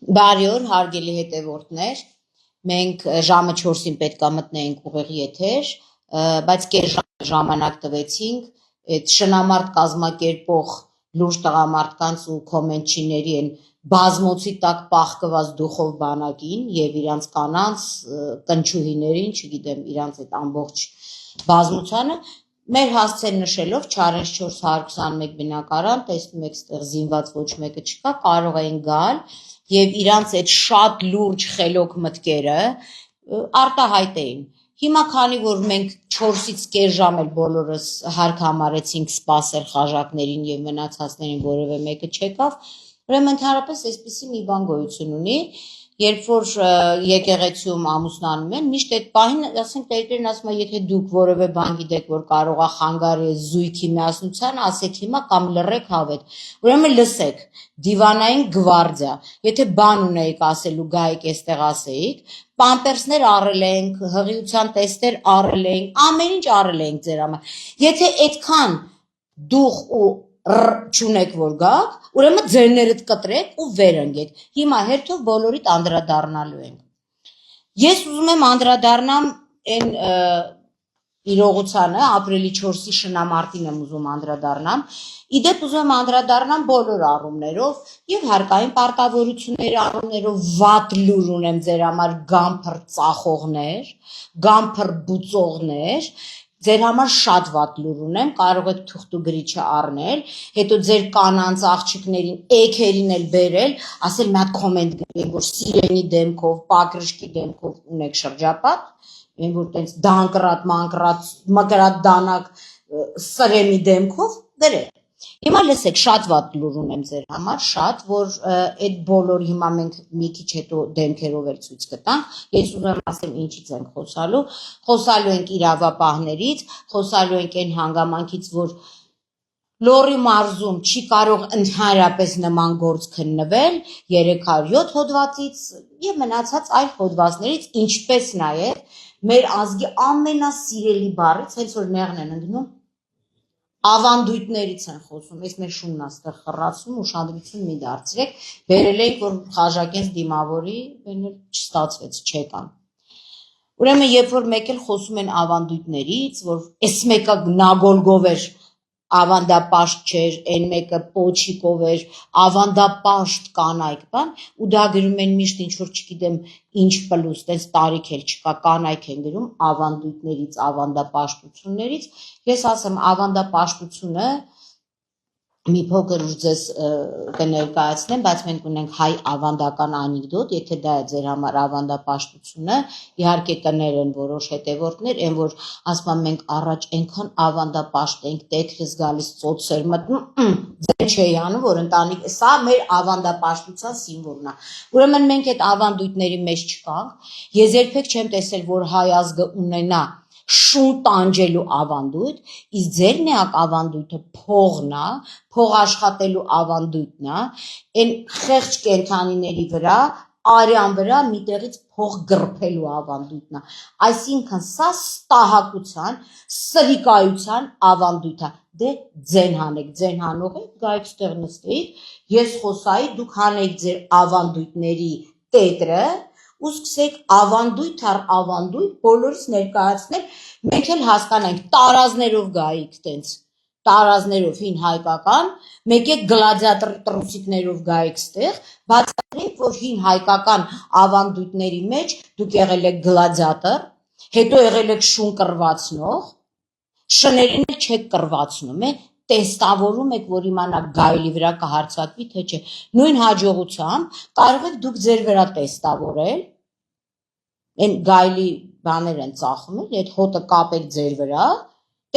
Բարի օր, հարգելի հետևորդներ, մենք ժամը 4-ին պետք է մտնեինք ուղիղ եթեր, բայց կես ժամանակ տվեցինք այդ շնամարտ կազմակերպող լուրջ տղամարդկանց ու կոմենտչիների են բազմոցի տակ պահկված դուխով բանակին եւ իրանց կանանց կնչուհիներին, չգիտեմ, իրանց այդ ամբողջ բազմությանը մեր հասցեն նշելով Չարենց 421 բնակարան, տեսնում եք ստեղ զինված ոչ մեկը չկա, կարող են գալ եւ իրանց այդ շատ լուրջ խելոք մտքերը արտահայտ էին։ Հիմա քանի որ մենք 4-ից կես ժամ էլ բոլորս հարկ համարեցինք սպասել խաժակներին եւ մնացածներին որևէ մեկը չեկավ, ուրեմն ընդհանրապես այսպեսի մի բան գոյություն ունի, երբ որ եկեղեցիում ամուսնանում են, միշտ այդ պահին, ասենք տերերն ասում են, եթե դուք որևէ բան գիտեք, որ կարող է խանգարի զույգի միասնության, ասեք հիմա կամ լռեք հավետ։ Ուրեմն լսեք, դիվանային գվարդիա, եթե բան ունեիք ասելու, գայիք այստեղ ասեիք, պամպերսներ առել ենք, հղիության տեստեր առել ենք, ամեն ինչ առել ենք ձեր համար։ Եթե այդքան դուխ ու չունեք որ գաք, ուրեմն ձերներդ կտրեք ու վեր ընկեք։ Հիմա հերթով բոլորիդ անդրադառնալու ենք։ Ես ուզում եմ անդրադառնամ այն իրողությանը, ապրիլի 4-ի շնամարտին եմ ուզում անդրադառնամ, իդեպ ուզում եմ անդրադառնամ բոլոր առումներով եւ հարկային պարտավորությունների առումներով վատ լուր ունեմ ձեր համար գամփր ծախողներ, գամփր բուծողներ, ձեր համար շատ վատ լուր ունեմ, կարող եք թուղթու գրիչը առնել, հետո ձեր կանանց աղջիկներին, էգերին էլ բերել, ասել մի հատ կոմենտ գրեք, որ սիրենի դեմքով, պակրշկի դեմքով ունեք շրջապատ, այն որ տենց դանկրատ, մանկրատ, մկրատ դանակ սրեմի դեմքով գրեք։ Հիմա լսեք, շատ վատ լուր ունեմ ձեր համար, շատ, որ այդ բոլոր հիմա մենք մի քիչ հետո դեմքերով էլ ցույց կտանք, ես ուզում եմ ասեմ ինչից ենք խոսալու ենք իրավապահներից, խոսալու ենք այն հանգամանքից, որ Լոռի մարզում չի կարող ընդհանրապես նման գործ քննվել 307 հոդվածից եւ մնացած այլ հոդվածներից, ինչպես նաեւ մեր ազգի ամենասիրելի բառից, հենց որ նեղն են ընկնում, ավանդույթներից են խոսում, ես մեր շունն աստեղ խռացում, ուշադրություն մի դարձրեք, բերել ենք, որ խաժակենց դիմավորի, չստացվեց, չեկան։ Ուրեմն, երբ որ մեկ էլ խոսում են ավանդույթներից, որ այս մեկը նագոլգով էր, ավանդապաշտ չէր, այն մեկը պոչիկով էր, ավանդապաշտ կանայք բան, ու դա գրում են միշտ ինչ որ չգիտեմ ինչ պլուս, տենց տարիք էլ չկա, կանայք են գրում ավանդույթներից, ավանդապաշտություններից, ես ասեմ ավանդապաշտությունը մի փոքր ուժ ձեզ կներկայացնեմ, բայց մենք ունենք հայ ավանդական անեկդոտ, եթե դա է ձեր համար ավանդապաշտությունը, իհարկե կներեն որոշ հետևորդներ, այն որ ասում են մենք առաջ այնքան ավանդապաշտ ենք, տեքրս գալիս ծոցեր մտնում, ձեր չէի անում, որ ընտանիք, սա մեր ավանդապաշտության սիմվոլն է։ Ուրեմն մենք այդ ավանդույթների մեջ չկանք, ես երբեք չեմ տեսել, որ հայ ազգը ունենա շուն տանջելու ավանդույթ, իսկ ձեր միակ ավանդույթը փողն է, փող աշխատելու ավանդույթն է, այն խեղճ կենդանիների վրա, արյան վրա միտեղից փող գրփելու ավանդույթն է, այսինքն սա ստահակության, սրիկայության ավանդույթ է, դե ձեն հանեք, ձեն հանող եք, գայք ստեղ նստեիք, ես խոսայի, դուք հանեք ձեր ավանդույթների տետրը, ու սկսեք ավանդույթ առ ավանդույթ բոլորից ներկայացնել, մենք էլ հասկանանք, տարազներով գայիք տենց, տարազներով հին հայկական, մեկ եք գլադիատոր տրուսիկներով գայիք ստեղ, բացատրենք, որ հին հայկական ավանդույթների մեջ դուք եղել եք գլադիատոր, հետո եղել եք շուն կռվածնող, շներին էլ չեք կռվածնում, տեստավորում եք, որ իմանաք գայլի վրա կհարձակվի, թե չէ, նույն հաջողությամբ կարող եք դուք ձեր վրա տեստավորել, այն գայլի բաներ են ծախում, այդ հոտը կապեք ձեր վրա,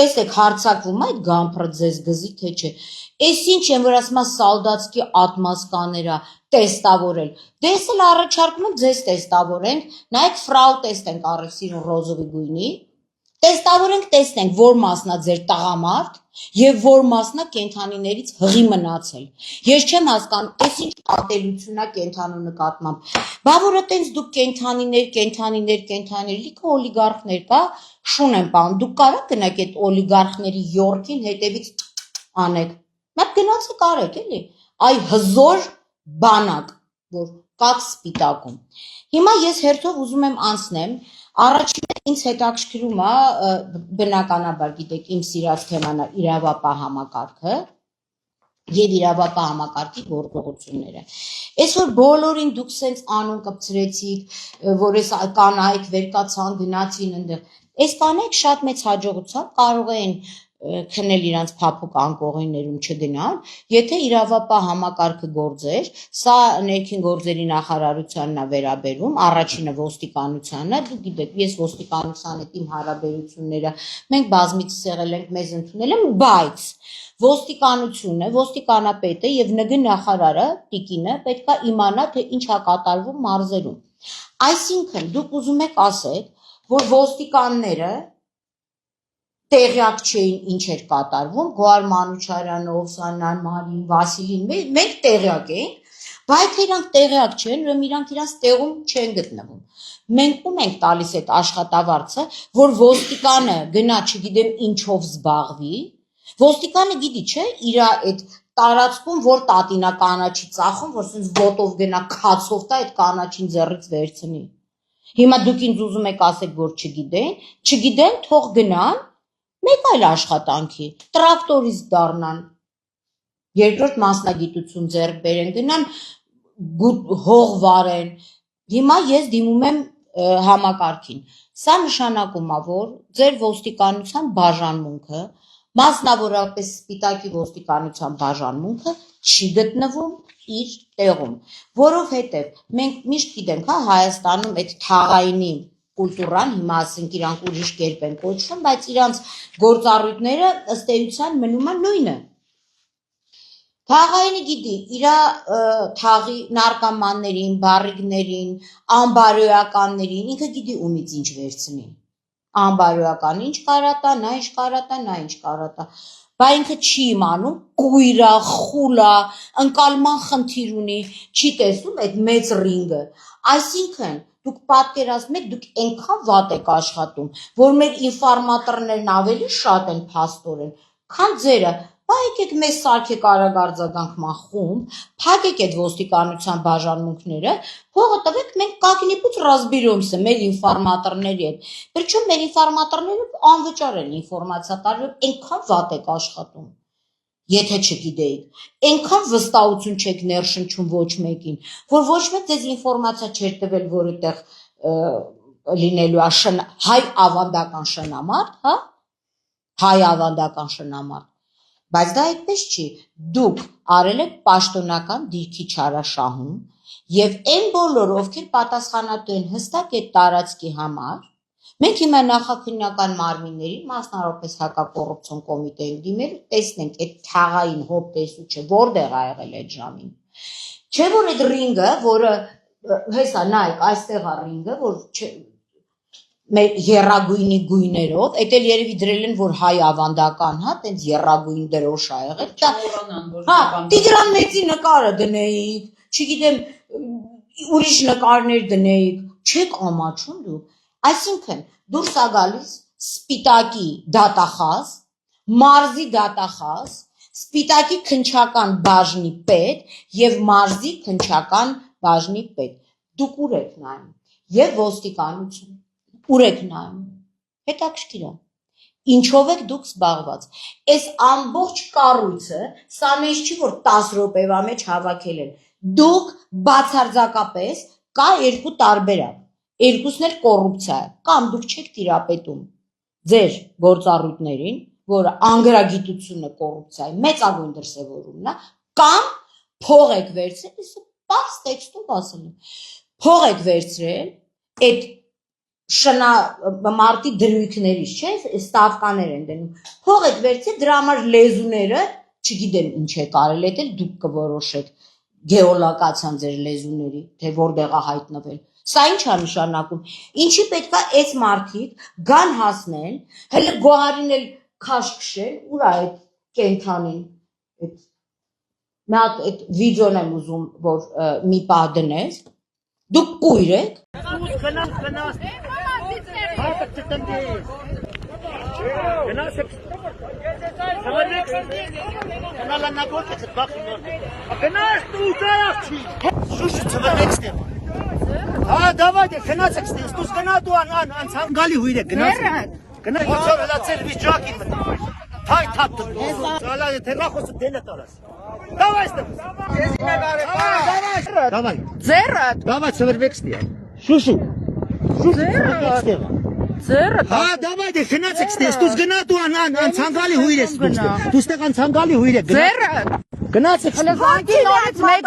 տեսեք հարձակվում այդ գամփրը ձեզ գզի, թե չէ, այս ինչ են, որ ասում են սալդատսկի ատմասկաներա տեստավորել, դե ես էլ առաջարկում եմ ձեզ տեստավորենք, նայեք ֆրау տեստ ենք առել սիրուն ռոզովի գույնի, տեստավորենք, տեսնենք, որ մասնա ձեր տղամարդ եւ որ մասնա կենդանիներից հղի մնացել։ Ես չեմ հասկանում, այս ինչ ատելություն է կենդանու նկատմամբ։ Բա որը տենց դուք կենդանիներ, լիքը օլիգարխներ կա, շուն են պահում։ Դուք կարա գնաք այդ օլիգարխների յորքին հետևից անեք։ Մատ գնացեք արեք, էլի։ Այ հզոր բանակ, որ կակ սպիտակում։ Հիմա ես հերթով ուզում եմ անցնեմ, առաջինը ինձ հետաքրքրում է, բնականաբար գիտեք, իմ սիրած թեման է իրավապահ համակարգը եւ իրավապահ համակարգի գործողությունները։ Այսօր բոլորին դուք սենց անուն կպցրեցիք, որ այս կանայք վերկացան, գնացին այնտեղ։ Այս կանայք շատ մեծ հաջողությամբ կարող են քնել իրանց փափուկ անկողիներում չգնալ, եթե իրավապահ համակարգը գործեր, սա ներքին գործերի նախարարությանն է վերաբերում, առաջինը ոստիկանությանը, դուք գիտեք, ես ոստիկանության հետ իմ հարաբերությունները մենք բազմիցս եղել ենք, մեզ ընդունել են, բայց ոստիկանությունը, ոստիկանապետը եւ ՆԳ նախարարը, տիկինը պետք է իմանա, թե ինչ է կատարվում մարզերում։ Այսինքն դուք ուզում եք ասել, որ ոստիկանները տեղյակ չէին ինչ էր կատարվում, Գոհար Մանուչարյանը, Օվսանյան, Մարին, Վասիլին, մենք տեղյակ էինք, բայց իրանք տեղյակ չեն, ուրեմն իրանք իրանց տեղում չեն գտնվում։ Մենք ում ենք տալիս այդ աշխատավարձը, որ ոստիկանը գնա, չգիտեմ ինչով զբաղվի, ոստիկանը գիտի, չէ, իր այդ տարածքում, որ տատինա կանաչի ծախում, որ սենց ոտով գնա քացով տա այդ կանաչին ձեռից վերցնի։ Հիմա դուք ինձ ուզում եք ասեք, որ չգիտեն, թող գնան մեկ այլ աշխատանքի, տրակտորիստ դառնան, երկրորդ մասնագիտություն ձեռք բերեն, գնան հող վարեն։ Հիմա ես դիմում եմ համակարգին։ Սա նշանակում է, որ ձեր ոստիկանության բաժանմունքը, մասնավորապես սպիտակի ոստիկանության բաժանմունքը չի գտնվում իր տեղում, որովհետև մենք միշտ գիտենք, հա, Հայաստանում այդ թաղայինի կուլտուրան, հիմա ասենք իրանք ուրիշ կերպ են կոչվում, բայց իրանց գործառույթները ըստ էության մնում է նույնը։ Թաղայինը գիտի իր թաղի նարկոմաններին, բարիգներին, անբարոյականներին, ինքը գիտի ումից ինչ վերցնի։ Անբարոյական ինչ կարատա, նա ինչ կարատա, նա ինչ կարատա։ Բայց ինքը չի իմանում, կույրա, խուլա, ընկալման խնդիր ունի, չի տեսնում այդ մեծ ռինգը։ Այսինքն դուք պատկերացնում եք, դուք այնքան վատ եք աշխատում, որ մեր ինֆորմատորներն ավելի շատ են փաստորեն, քան ձերը։ Բա եկեք մեզ սարքեք արագարձագանքման խումբ, փակեք այդ ոստիկանության բաժանմունքները, հողը տվեք, մենք как-нибудь разберемся մեր ինֆորմատորների հետ։ Причем մեր ինֆորմատորները անվճար են ինֆորմացիա տարվում, այնքան վատ եք աշխատում։ Եթե չգիտեիք, այնքան վստահություն չեք ներշնչում ոչ մեկին, որ ոչ մեկ ձեզ ինֆորմացիա չէր տվել, որ այդտեղ լինելու է հայ ավանդական շնամարտ, հա? Հայ ավանդական շնամարտ։ Բայց դա այդպես չի, դուք արել եք պաշտոնական դիրքի չարաշահում եւ այն բոլոր, ովքեր պատասխանատու են հստակ այդ տարածքի համար, մենք հիմա նախաքննական մարմինների, մասնավորապես հակակոռուպցիոն կոմիտեին դիմել, տեսնենք այդ թաղային հոբ տեսուչը որտեղ ա եղել այդ ժամին։ Չէ՞ որ այդ ռինգը, որը հեսա նայեք, այստեղ է ռինգը, որ մեր եռագույնի գույներով, այդ էլ երևի դրել են, որ հայ ավանդական, հա, տենց եռագույն դրոշ ա եղել։ Հա, Տիգրան Մեծի նկարը դնեիք, չգիտեմ, ուրիշ նկարներ դնեիք, չեք ամաչում դուք։ Այսինքն դուրս ա գալիս սպիտակի դատախազ, մարզի դատախազ, սպիտակի քննչական բաժնի պետ եւ մարզի քննչական բաժնի պետ։ Դուք ուր եք նայում։ Եվ ոստիկանություն։ Ուր եք նայում։ Հետաքրքիր է։ Ինչով եք դուք զբաղված։ Այս ամբողջ կառույցը, սա մեզ չի որ 10 րոպեվա մեջ հավաքել են։ Դուք բացարձակապես կա երկու տարբերակ։ Երկուսն էլ կոռուպցիա է, կամ դուք չեք տիրապետում ձեր գործառույթներին, որը անգրագիտությունը կոռուպցիայի մեծագույն դրսևորումն է, կամ փող եք վերցրել, իսկ բաց տեքստում ասել եմ։ Փող եք վերցրել այդ մարտի դրույքներից, չէ, ստավկաներ են դնում։ Փող եք վերցրել, դրա համար լեզուները, չգիտեմ ինչ է կարել, դա էլ դուք կորոշեք գեոլոկացիան ձեր լեզուների, թե որտեղ է հայտնվել։ Սա ինչ է նշանակում։ Ինչի պետք է այս մարդիկ գան հասնեն, հələ Գոհարին էլ քաշ քշեն, ուր է այդ կենթանին։ Նա այդ վիդեոն եմ ուզում, որ մի պահ դնես։ Դուք կույր եք։ Давайте, гнаться, тут гнату, цангали выйдет, гнаться. Гнаться, это сервис джаки. Тай таптым. Сала терахос денетарас. Давай, давай. Ձեռդ Давай, севервекстия. Шушу. Давайте, гнаться, тут гнату, цангали выйдет. Тут стакан цангали выйдет. ձեռդ Գնացեք Հլզանկի նորից մեկ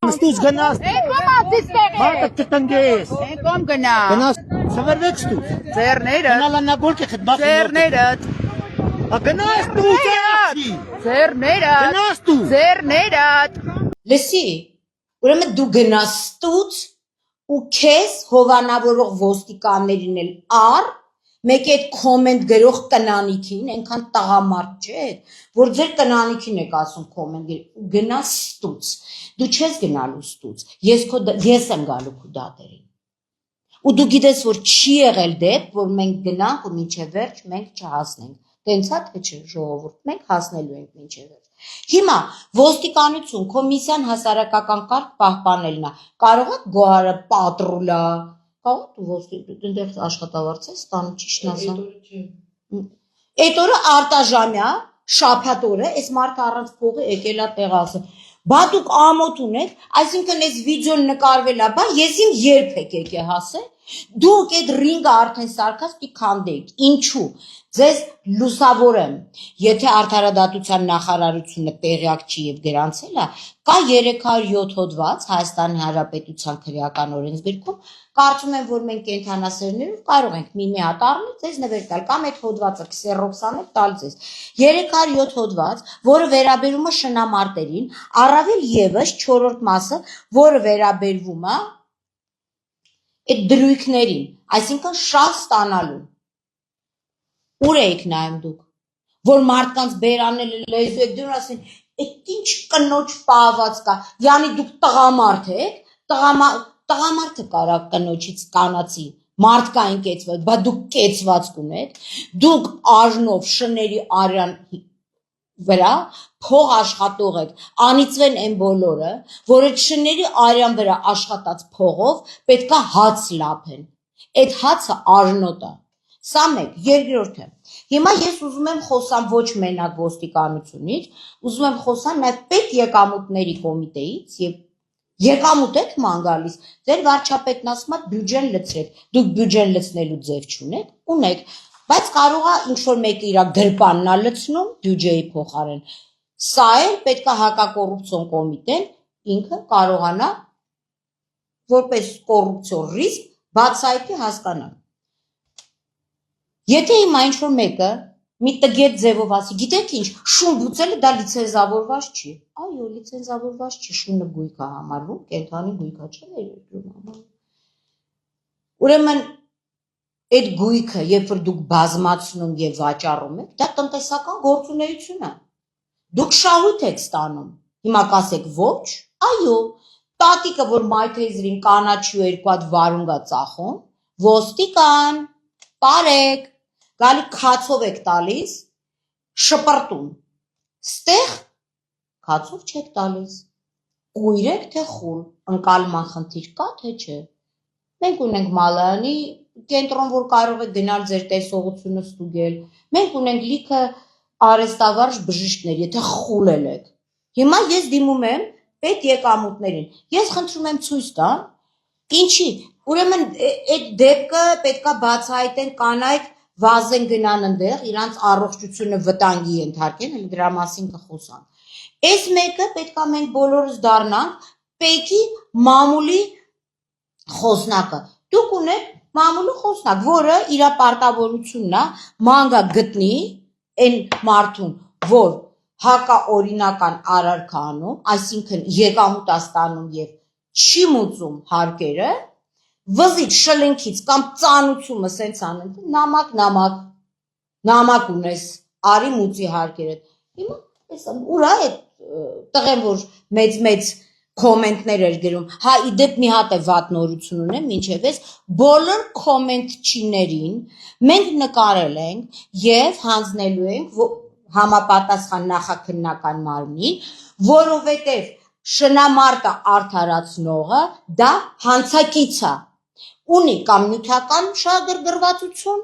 ստուց գնաց Եկոմ ատիստեղ մարդը կտնգես Եկոմ գնա գնաց սվերվեք ստուց Ձեռները գնալանագորկի խտբախ Ձեռները գնաց ստուց Ձեռները գնաց ստուց Ձեռները Լսի, ուրեմն դու գնաս ստուց ու քեզ հովանավորող ոստիկաններին էլ առ մեկ այդ կոմենտ գրող կնանիքին, այնքան տղամարդ չէ, որ ձեր կնանիքին եք ասում կոմենտ գրել, գնաս ստուց, դու չես գնալու ստուց, ես եմ գալու քո դատերին, ու դու գիտես, որ չի եղել դեպք, որ մենք գնանք ու մինչև վերջ մենք չհասնենք, տենցա թե չէ ժողովուրդ, մենք հասնելու ենք մինչև վերջ, հիմա ոստիկանություն, կոմիսիան հասարակական կարգ պահպանելն է, կարող է գոհարը պատրուլա, Կարող դու ոստիկաններ աշխատավարձ ես ստանում ճիշտն ասամ։ Այդ օրը արտաժամյա, շաբաթ օրը, այս մարդը առանց փողի եկել է տեղ ասել։ Բա դուք ամոթ ունեք, այսինքն այս վիդեոն նկարվել է, բա ես իմ երբ եք եկե հասել։ Դուք այդ ռինգը արդեն սարքած պիտի քանդեիք։ Ինչու։ Ձեզ լուսավորեմ, եթե արդարադատության նախարարությունը տեղյակ չի եւ գրանցել է, կա 307 հոդված Հայաստանի Հանրապետության քրեական օրենսգրքում, կարծում եմ, որ մենք կենթանասերներով կարող ենք մի հատ առնել, ձեզ նվեր տալ, կամ այդ հոդվածը քսերոքսանել տալ ձեզ։ 307 հոդված, որը վերաբերում է շնամարտերին, առավել եւս 4-րդ մասը, որը վերաբերվում է այդ դրույքներին, այսինքն շահ ստանալու։ Ուր եք նայում դուք, որ մարդկանց բերանելը լեզու եք դուր ասեն, այդ ինչ կնոջ պահված կա, յանի դուք տղամարդ եք, տղամարդը կարա կնոջից կանացի, մարդկային կեցված, բա դուք կեցված կունեք, դուք արժնով շների արյան վրա փող աշխատող եք, անիծվեն են բոլորը, որ այդ շների արյան վրա աշխատած փողով պետքա հաց լափեն, այդ հացը արժնոտ է, սա մեկ, երկրորդը, հիմա ես ուզում եմ խոսամ ոչ մենակ ոստիկանությունից, ուզում եմ խոսամ նաև պետ եկամուտների կոմիտեից եւ եկամուտ եք ման գալիս, ձեր վարչապետն ասում է բյուջեն լցրեք, դուք բյուջեն լցնելու ձև չունեք, ունեք, բայց կարող է ինչ-որ մեկը իր գրպանն է լցնում բյուջեի փոխարեն, սա էլ պետք է հակակոռուպցիոն կոմիտեն ինքը կարողանա որպես կոռուպցիոն ռիսկ բացահայտի հասկանալ։ Եթե հիմա ինչ-որ մեկը մի տգետ ձևով ասի, գիտեք ինչ, շուն բուծելը դա լիցենզավորված չի։ Այո, լիցենզավորված չի, շունը գույք է համարվում, կենդանի գույք է, չէ՞ ներդրում համարվում։ Ուրեմն այդ գույքը, երբ որ դուք բազմացնում եւ վաճառում եք, դա տնտեսական գործունեություն է։ Դուք շահույթ եք ստանում։ Հիմա կասեք ոչ, այո, տատիկը, որ մայթեզրին կանաչի ու երկու հատ վարունգ է ծախում, ոստիկան, պարեք, գալի քացով եք տալիս, շպրտում, ստեղ քացով չեք տալիս, կույր եք թե խուլ, ընկալման խնդիր կա թե չէ, մենք ունենք Մալայանի կենտրոն, որ կարող եք գնալ ձեր տեսողությունը ստուգել, մենք ունենք լիքը արեստավարժ բժիշկներ, եթե խուլել եք, հիմա ես դիմում եմ պետ եկամուտներին, ես խնդրում եմ ցույց տամ, ինչի, ուրեմն այդ դեպքը պետքա բացահայտեն կանայք վազեն գնան ընդեղ, իրանց առողջությունը վտանգի ենթարկեն, հենց դրա մասին կխոսանք։ Այս մեկը պետքա մենք բոլորս դառնանք պետքի մամուլի խոսնակը։ Դուք ունեք մամուլի խոսնակ, որը իր պարտավորությունն է մանգա գտնի այն մարդուն, որ հակաօրինական արարք անում, այսինքն եկամուտ է ստանում եւ չի մուծում հարկերը, վզից շլենքից կամ ծանուցումը սենց անեն, նամակ ունես, արի մուծի հարկերդ։ Հիմա ուրա այդ տղեն, որ մեծ կոմենտներ էր գրում, հա իդեպ մի հատ է վատ նորություն ունեմ, մինչև ես բոլոր կոմենտչիներին մենք նկարել ենք եւ հանձնելու ենք համապատասխան նախաքննական մարմնին, որովհետեւ շնամարտը արդարացնողը դա հանցակից է, ունի կամ նյութական շահագրգռվածություն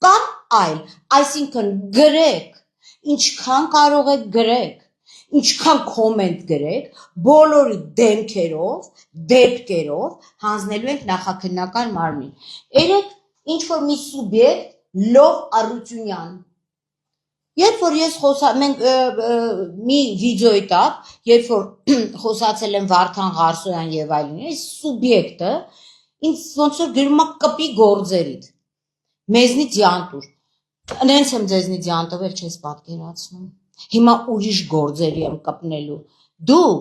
կամ այլ, այսինքն գրեք, ինչքան կարող եք գրեք, ինչքան կոմենտ գրեք, բոլորի դեմքերով, դեպքերով հանձնելու ենք նախաքննական մարմնին։ Երեք ինչ-որ մի սուբյեկտ Լով Արությունյան, երբ որ ես մենք մի վիդեոյի տակ, երբ որ խոսացել եմ Վարդան Ղարսոյան եւ այլն, այս սուբյեկտը ինձ ոնց որ գրում է կպի գործերից, մեզնից յանտուր, նենց եմ ձեզնից յանտվել չես պատկերացնում, հիմա ուրիշ գործերի եմ կպնելու, դու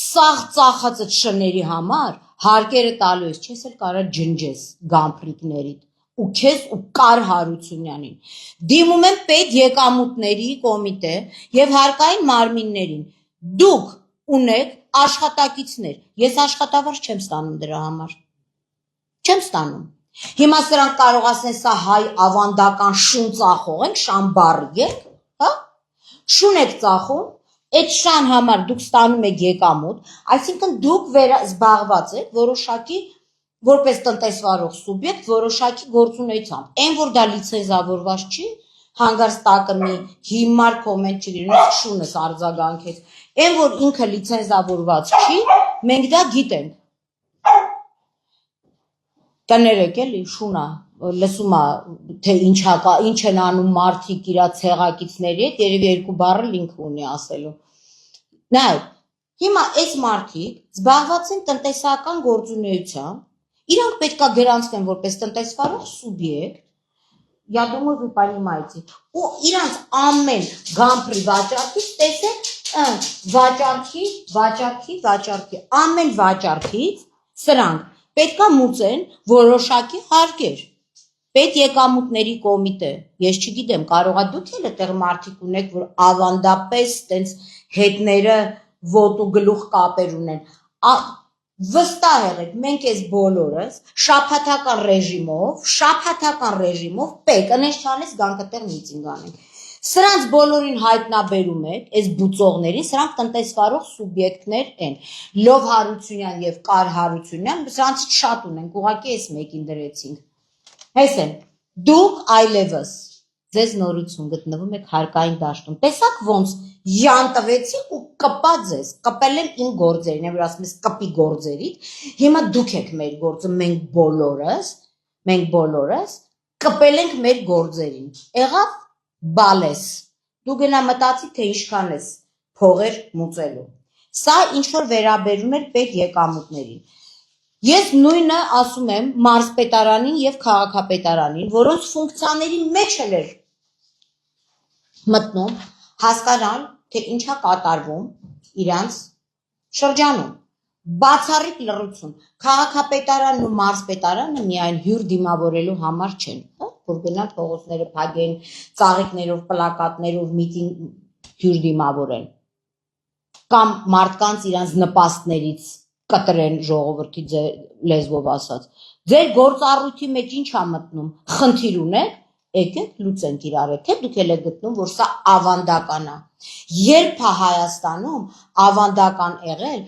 սաղ ծախածդ շների համար հարկերը տալու ես, չես էլ կարա ջնջես գամփրիկներիդ, ու քեզ ու Կար Հարությունյանին, դիմում եմ պետ եկամուտների կոմիտե եւ հարկային մարմիններին, դուք ունեք աշխատակիցներ, ես աշխատավարձ չեմ ստանում դրա համար, չեմ ստանում, հիմա սրանք կարող ասեն սա հայ ավանդական շուն ծախող ենք, շամբարի եք, հա, շուն եք ծախում, այդ շան համար դուք ստանում եք եկամուտ, այսինքն դուք զբաղված եք որոշակի որպես տնտեսվարող սուբյեկտ որոշակի գործունեությամբ, այն որ դա լիցենզավորված չի, հանգարց տակը մի հիմար կոմենտ չգրին, շունս արձագանքեց, այն որ ինքը լիցենզավորված չի, մենք դա գիտենք, կներեք էլի շունա, լսում է, թե ինչ են անում մարդիկ իրա ցեղակիցների հետ, երևի երկու բառը լինք ունի ասելու, նայ, հիմա այս մարդիկ զբաղված են տնտեսական գործունեությամբ, իրանք պետքա գրանցվեն որպես տնտեսվարող սուբյեկտ, я думаю, вы понимаете, ու իրանք ամեն գամփրի վաճառքից տեսեք վաճառքի, ամեն վաճառքից սրանք պետքա մուծեն որոշակի հարկեր, պետ եկամուտների կոմիտե, ես չգիտեմ, կարողա դուք էլ այդտեղ մարդիկ ունեք, որ ավանդապես տենց հետները ոտու գլուխ կապեր ունեն, վստահ եղեք, մենք այս բոլորս շաբաթական ռեժիմով պետք անես չանես գանք այդտեղ միտինգ անենք, սրանց բոլորին հայտնաբերում եք, այս բուծողներին, սրանք տնտեսվարող սուբյեկտներ են, Լով Հարությունյան եւ Կար Հարությունյան, սրանցից շատ ունենք, ուղղակի այս մեկին դրեցինք, Հեսեն, դուք այլևս ձեզ նորություն գտնվում եք հարկային դաշտում, տեսակ ոնց յանտվեցիք ու կպած ես, կպել եմ իմ գործերին, որ ասում ես կպի գործերից, հիմա դուք եք մեր գործը, մենք բոլորս կպել ենք մեր գործերին, եղավ բալես, դու գնա մտածի, թե ինչքան ես փողեր մուծելու, սա ինչ-որ վերաբերում էր պետ եկամուտներին, ես նույնը ասում եմ մարզպետարանին և քաղաքապետարանին, որոնց ֆունկցիաների մեջ էր մտնում, հասկանալ, թե ինչա կատարվում իրանց շրջանում, բացառիկ լռություն, քաղաքապետարանն ու մարզպետարանը միայն հյուր դիմավորելու համար չեն, որ գնան փողոցները փակեն, ծաղիկներով, պլակատներով միտինգ հյուր դիմավորեն, կամ մարդկանց իրանց նպաստներից կտրեն ժողովրդի լեզվով ասած, ձեր գործառույթի մեջ ինչ է մտնում, խնդիր ունեք, եկեք լուծենք իրար հետ, թե դուք էլ եք գտնում, որ սա ավանդական է, երբ է Հայաստանում ավանդական եղել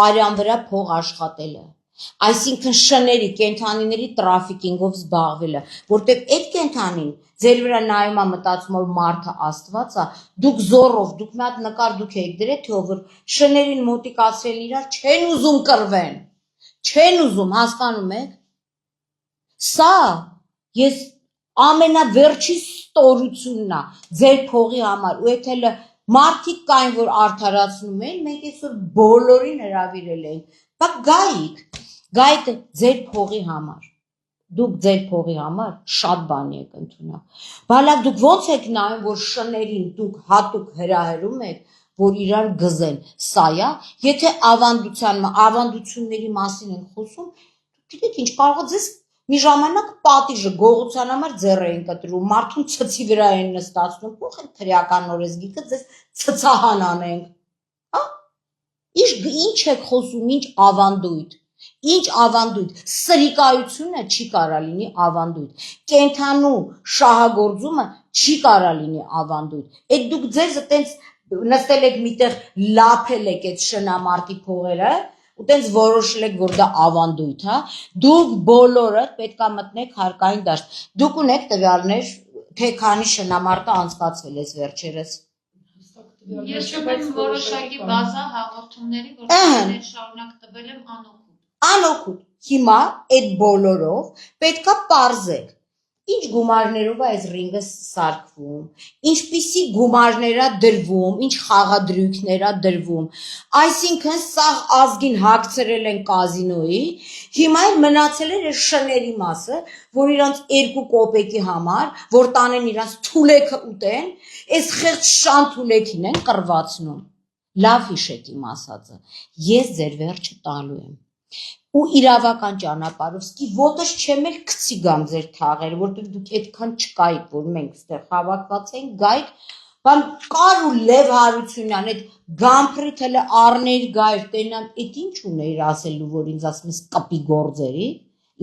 արյան վրա փող աշխատելը, այսինքն շների, կենդանիների տրաֆիկինգով զբաղվելը, որտեղ այդ կենդանին ձեր վրա նայում է մտածում, որ մարդը Աստված է, դուք զորով, դուք մի հատ նկար դուք եք դրել, թե որ շներին մոտիկացրել իրար, չեն ուզում կռվեն, չեն ուզում, հասկանում եք, սա ես ամենավերջի ստորությունն է ձեր փողի համար, ու եթե մարդիկ կային, որ արդարացնում են, մենք այսօր բոլորին հրավիրել ենք, բայց գայիք ձեր փողի համար, դուք ձեր փողի համար շատ բան եք ընդունել, բալակ դուք ոնց եք նայում, որ շներին դուք հատուկ հրահրում եք, որ իրար գզեն, սա է, եթե ավանդությունների մասին են խոսում, գիտեք ինչ, կարող է ձեզ մի ժամանակ պատիժը գողության համար ձեռ էին կտրում, մարդուն ցցի վրա են նստացնում, փոխ են քրեական օրենսգիքը ձեզ ցցահան անենք, հա? Ինչ եք խոսում, ինչ ավանդույթ, սրիկայությունը չի կարա լինի ավանդույթ, կենթանու շահագործումը չի կարա լինի ավանդույթ, այդ դուք ձեզ այտենց նստել եք միտեղ լափել եք այդ շնամարտի փողերը, ու տենց որոշել եք, որ դա ավանդույթ, հա, դուք բոլորը պետք է մտնեք հարկային դաշտ, դուք ունեք տվյալներ, թե քանի շնամարտը անցկացվել է վերջերս։ Ես չունեմ որոշակի բազա հաղորդումների, որ շարունակ տվել եմ Անօգուտ։ Հիմա այդ բոլորով պետքա պարզեք, ինչ գումարներով է այս ռինգը սարքվում, ինչպիսի գումարներ է դրվում, ինչ խաղադրույքներ է դրվում, այսինքն սաղ ազգին հագցրել են կազինոյի, հիմա էլ մնացել էր շների մասը, որ իրանց 2 կոպեկի համար, որ տանեն իրանց թուլեքը ուտեն, այս խեղճ շան թուլեքին են կռվածնում, լավ հիշեք իմ ասածը, ես ձեր վերջը տալու եմ, ու իրավական ճանապարհով սկի ոտս չեմ էլ գցի գամ ձեր թաղերը, որտեղ դուք այդքան չկայիք, որ մենք ստեղ հավաքված ենք, գայք, բան կար ու Լև Հարությունյան, այդ գամփրիթ հələ առներ գայր, տենամ, այդ ինչ ուներ ասելու, որ ինձ ասում ես կպի գործերի,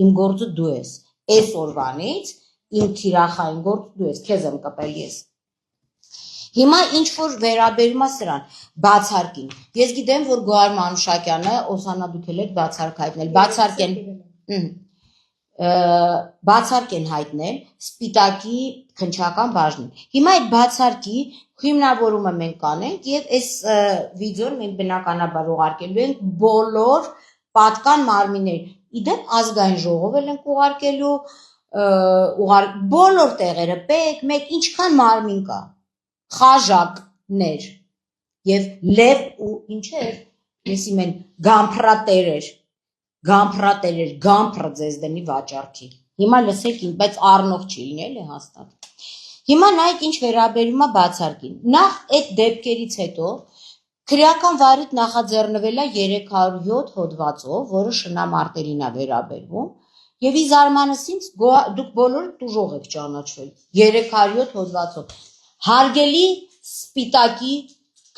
իմ գործը դու ես, այս օրվանից իմ թիրախային գործը դու ես, քեզ եմ կպել ես։ Հիմա ինչ որ վերաբերում է սրան, բացարկին։ Ես գիտեմ, որ Գոհար Մանուշակյանը, Օսանա դուք էլ եք բացարկ հայտնել, բացարկ են հայտնել Սպիտակի քննչական բաժնին։ Հիմա այդ բացարկի հիմնավորումը մենք կանենք եւ այս վիդեոն մենք բնականաբար ուղարկելու ենք բոլոր պատկան մարմիններ։ Իդեպ ազգային ժողով էլ ենք ուղարկելու, բոլոր տեղերը, պեկ, մեկ ինչքան մարմին կա։ Խաժակներ եւ լև ու ինչեր ես իմեն գամփրատերեր գամփրը ձեզ դնի վաճառքի հիմա լսեք ին բայց առնող չի լինել է հաստատ հիմա նայեք ինչ վերաբերում է բացարկին նախ այդ դեպքերից հետո քրեական վարույթ նախաձեռնվել է 307 հոդվածով որը շնամարտերին է վերաբերվում եւ ի զարմանս ինձ դուք բոլորը տուժող եք ճանաչվել 307 հոդվածով Հարգելի Սպիտակի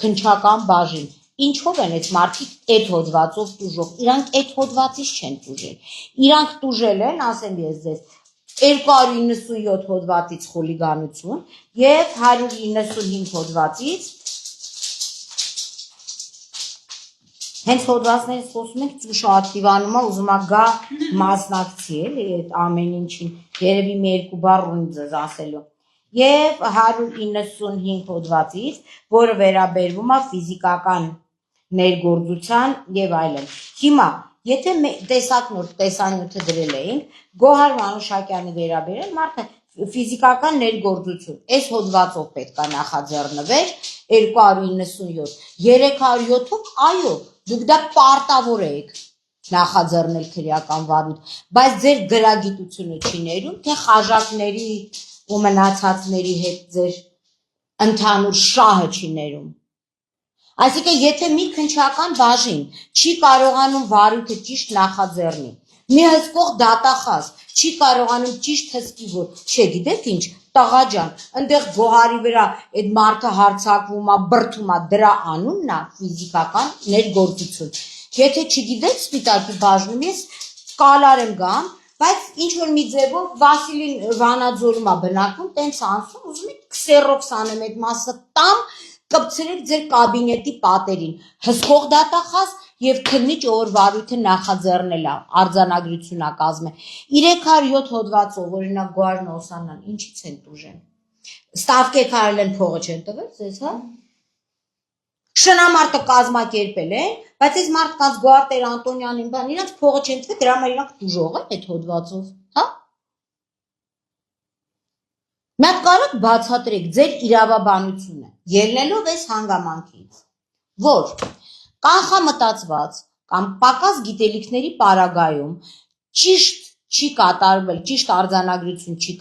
քննչական բաժին, ինչով են այդ մարդիկ այդ հոդվածով տուժող, իրանք այդ հոդվածից չեն տուժել, իրանք տուժել են, ասեմ ես ձեզ, 297 հոդվածից խուլիգանություն և 195 հոդվածից, հենց հոդվածներից խոսում ենք ճուշակտիվանում է, ուզում է գա մասնակցի, այդ ամեն ինչին, երևի մի երկու բառ ունի ձեզ ասելու, և 195 հոդվածից, որը վերաբերվում է ֆիզիկական ներգործության և այլն։ Հիմա, եթե տեսակնոր տեսանյութը դրել էինք, Գոհար Մանուշակյանի վերաբերել մարդը ֆիզիկական ներգործություն, այս հոդվածով պետք է նախաձեռնվեր 297, 307-ով, այո, դուք դա պարտավոր եք նախաձեռնել քրեական վարույթ, բայց ձեր գրագիտությունը չի ներում, թե խաժակների ու մնացածների հետ ձեր ընդհանուր շահը չի ներում։ Այսինքն, եթե մի քննչական բաժին չի կարողանում վարույթը ճիշտ նախաձեռնի, մի հսկող դատախազ չի կարողանում ճիշտ հսկի, որ չգիտեք ինչ, տղա ջան, այնտեղ Գոհարի վրա այդ մարդը հարձակվում է, բրդում է, դրա անունն է ֆիզիկական ներգործություն։ Եթե չգիտեք Սպիտակի բաժնում, ես կալար եմ գամ, բայց ինչ որ մի ձևով Վասիլին Վանաձորում է բնակվում, տենց անցում, ուզում եք քսերոքս անեմ այդ մասը տամ, կպցրեք ձեր կաբինետի պատերին, հսկող դատախազ և քննիչ ով վարույթը նախաձեռնել է, արձանագրություն է կազմել։ 307 հոդվածով, օրինակ Գոհարն Օսանան, ինչից են տուժեն։ Ստավկեք արել են փողը չեն տվել, ձեզ, հա։ Շնամարտը կազմակերպել են, բայց այս մարդկանց Գոհար Տեր Անտոնյանին բան, իրանց փողը չեն տվել, դրա համար իրանք տուժող են այդ հոդվածով, հա։ Մի հատ կարող բացատրեք ձեր իրավաբանությունը, ելնելով այս հանգամանքից, որ կանխամտածված կամ պակաս գիտելիքների պարագայում ճիշտ չի կատարվել, ճիշտ արձանագրություն չի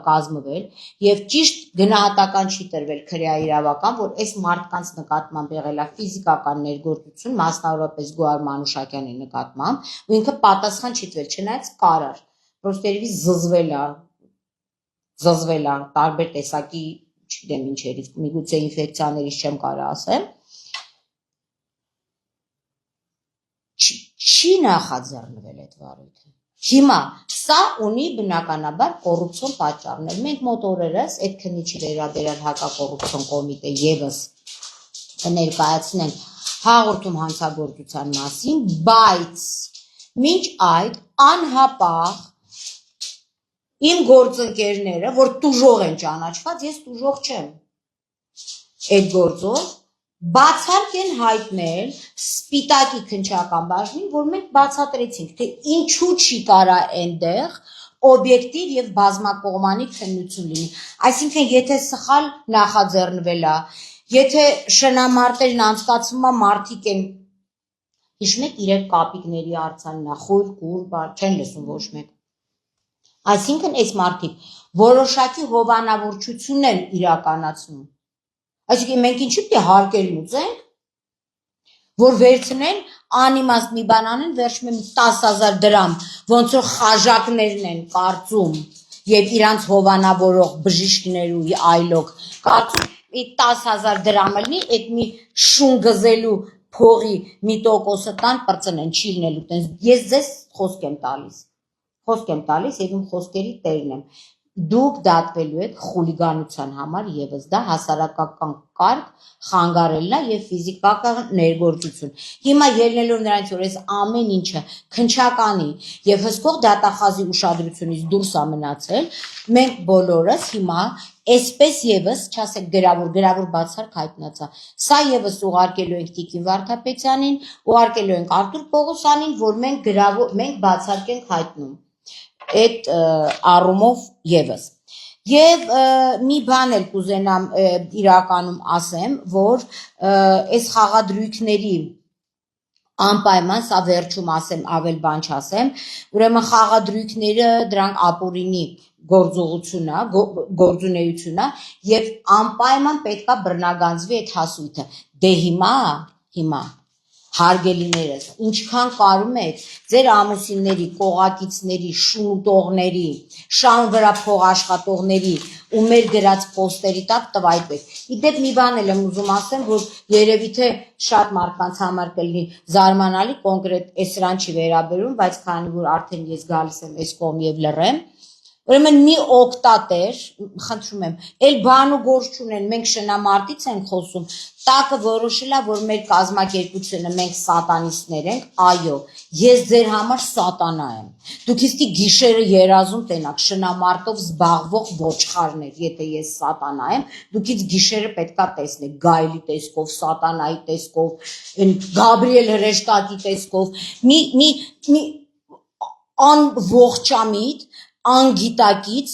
կազմվել և ճիշտ գնահատական չի տրվել քրեաիրավական, որ այս մարդկանց նկատմամբ եղել է ֆիզիկական ներգործություն, մասնավորապես Գոհար Մանուշակյանի նկատմամբ, ու ինքը պատասխան չի տվել, չնայած կարար, պրոստը երևի զզվել է, տարբեր տեսակի, չգիտեմ ինչերից, միգուցե ինֆեկցիաներից չեմ կարող ասեմ, չի նախաձեռնվել այդ վարույթը։ Հիմա սա ունի բնականաբար կոռուպցիոն պատճառներ։ Մենք մոտ օրերս այդ քննիչի վերաբերյալ հակակոռուպցիոն կոմիտե եւս կներկայացնենք հաղորդում հանցագործության մասին, բայց մինչ այդ անհապաղ իմ գործընկերները, որ տուժող են ճանաչված, ես տուժող չեմ այդ գործով, բացառք են հայտնել սպիտակի քննչական բաժնին, որ մենք բացատրեցինք, թե ինչու չի կարա այնտեղ օբյեկտիվ եւ բազմակողմանի քննություն լինի։ Այսինքն, եթե սխալ նախաձեռնվել է, եթե շնամարտերն անցկացվում է մարդիկ են, հիշում եք 3 կապիկների արձանն է, խույր, կուր, չեն լսում ոչ մեկ։ Այսինքն, այս մարդիկ որոշակի հովանավորչություն են իրականացնում։ Այսինքն մենք ինչի՞ պետք է հարկեր լուծենք, որ վերցնեն անիմաստ մի բան անեն, վերջում 10,000 դրամ, ոնց որ խաժակներն են կարծում եւ իրանց հովանավորող բժիշկներու այլոք կարծում 10,000 դրամը լինի, այդ մի շուն գզելու փողի մի տոկոսը տան պրծնեն, չի լինելու տենց։ Ես ձեզ խոսք եմ տալիս եւ իմ խոսքերի տերն եմ։ Դուք դատվելու եք խուլիգանության համար եւս, դա հասարակական կարգ խանգարելն է եւ ֆիզիկական ներգործություն։ Հիմա ելնելով նրանից, որ այս ամեն ինչը քնչականի եւ հսկող դատախազի ուշադրությունից դուրս է մնացել, մենք բոլորս հիմա այսպես եւս, չասեք գրավոր բացառք հայտնացա։ Սա եւս ուղարկելու ենք Տիկին Վարդապետյանին, ուղարկելու ենք Արտուր Պողոսյանին, որ մենք բացառք ենք հայտնում։ Այդ առումով եւս եւ մի բան էլ կուզենամ իրականում ասեմ, որ այս խաղադրույքների անպայման սա վերջում ասեմ, ավել բան չասեմ, ուրեմն խաղադրույքները դրանք ապօրինի գործունեություն է եւ անպայման պետքա բռնագանձվի այդ հասույթը։ Դե հիմա հարգելիներս, ինչքան կարում եք ձեր ամուսինների, կողակիցների, շունուտողների, շան վրա փող աշխատողների ու մեր գրած պոստերի տակ տվայտվեք։ Իդեպ մի բան էլ եմ ուզում ասեմ, որ երևի թե շատ մարդկանց համար կլինի զարմանալի, կոնկրետ էսրան չի վերաբերում, բայց քանի որ արդեն ես գալիս եմ այս կողմ եւ լռեմ, ուրեմն մի օկտատեր, խնդրում եմ, էլ բան ու գործ չունեն, մենք շնամարտից ենք խոսում, տակը որոշել է, որ մեր կազմակերպությունը մենք սատանիստներ ենք, այո, ես ձեր համար սատանա եմ։ Դուք իստի գիշերը երազում տենաք շնամարտով զբաղվող ոչխարներ, եթե ես սատանա եմ, դուքից գիշերը պետքա տեսնեք Գայլի տեսքով, սատանայի տեսքով, Գաբրիել հրեշտակի տեսքով, մի անողջամիտ անգիտակից,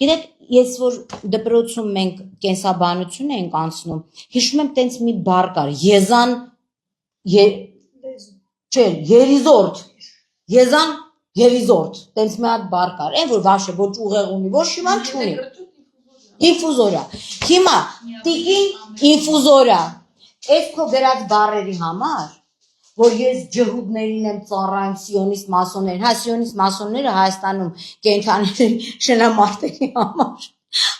գիտեք, ես որ դպրոցում մենք կենսաբանություն ենք անցնում, հիշում եմ տենց մի բառ կար, երիզորդ, տենց մի հատ բառ կար, այն որ վաշը ոչ ուղեղ ունի, ոչ շիվան չունի, ինֆուզորա, հիմա տիկին ինֆուզորա, այս քո գրած բառերի համար, որ ես ջհուդներին եմ ծառայում սիոնիստ մասոններին, հա սիոնիստ մասոնները Հայաստանում կենդանիների շնամարտերի համար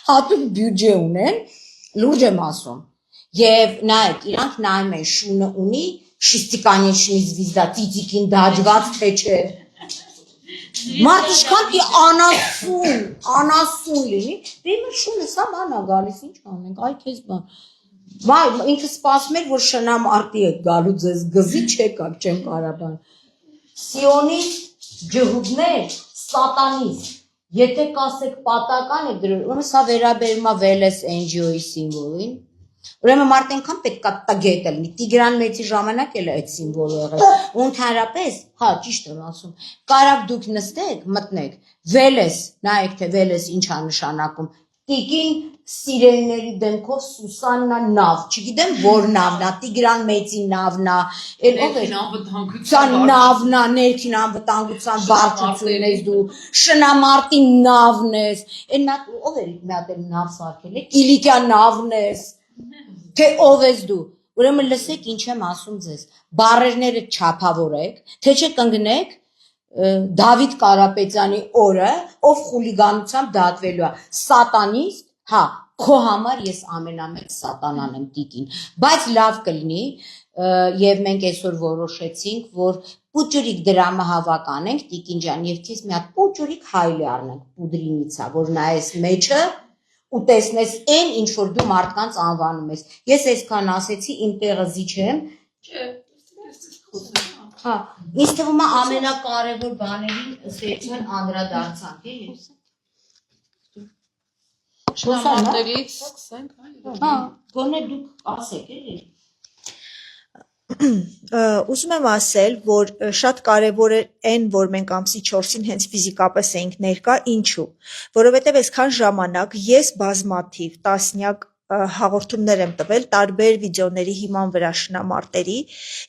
հատուկ բյուջե ունեն, լուրջ եմ ասում, եւ նայեք, իրանք նայում են շունը ունի, շիստիկանիչնի զվիզդա, տիծիկին դաջված թե չէ, մարդ իշքան պի անասուն լինի, դե իմ շունը սա մանա գալիս, ինչ անենք, այ քեզ բան, վայ, ինքը սպասում էր, որ շնամարտի եք գալու ձեզ գզի չեկակ, չեմ կարաբան, սիոնիստ, ջհուդներ, սատանիստ, եթե կասեք պատական եք դրել, ուրեմն սա վերաբերում է Վելես NGO-ի սիմվոլին, ուրեմն մարդ այնքան պետք է տգետ լինի, Տիգրան Մեծի ժամանակ էլ այդ սիմվոլը եղել, ու ընդհանրապես, հա, ճիշտ եմ ասում, կարակ դուք նստեք, մտնեք, Վելես, նայեք թե Վելես ինչ է նշանակում, Տիկին սիրելիների դեմքով Սուսաննա նավ, չգիտեմ որ նավն է, Տիգրան Մեծի նավն է, ներքին անվտանգության, ներքին անվտանգության վարչությունն ես դու, շնամարտի նավն ես, ով էր մի հատ նավ սարքել է, Կիլիկյա նավն ես, թե ով ես դու, ուրեմն լսեք ինչ եմ ասում ձեզ, բառերները չափավորեք, թե չէ կընկնեք Դավիթ Կարապետյանի օրը, ով խուլիգանությամբ դատվելու է, սատանիստ, հա, քո համար ես ամենամեծ սատանան եմ տիկին, բայց լավ կլինի, եւ մենք այսօր որոշեցինք, որ պուճուրիկ դրամը հավականենք Տիկին ջան եւ քեզ մի հատ պուճուրիկ հայլի առնենք պուդրինիցա, որ նայես մեջը ու տեսնես այն ինչ որ դու մարդկանց անվանում ես։ Ես այսքան ասեցի, իմ տեղը զիջեմ։ Հա, ինձ թվում է ամենակարևոր բաներին սեքցիան անդրադարձանք, էլի։ Շնորհակալից սկսենք, Հա, գոնե դուք ասեք, էլի։ Ուզում եմ ասել, որ շատ կարևոր է այն, որ մենք ամսի 4-ին հենց ֆիզիկապես էինք ներկա, ինչու, որովհետև այսքան ժամանակ ես բազմաթիվ տասնյակ հաղորդումներ եմ տվել տարբեր վիդեոների հիման վրա շնամարտերի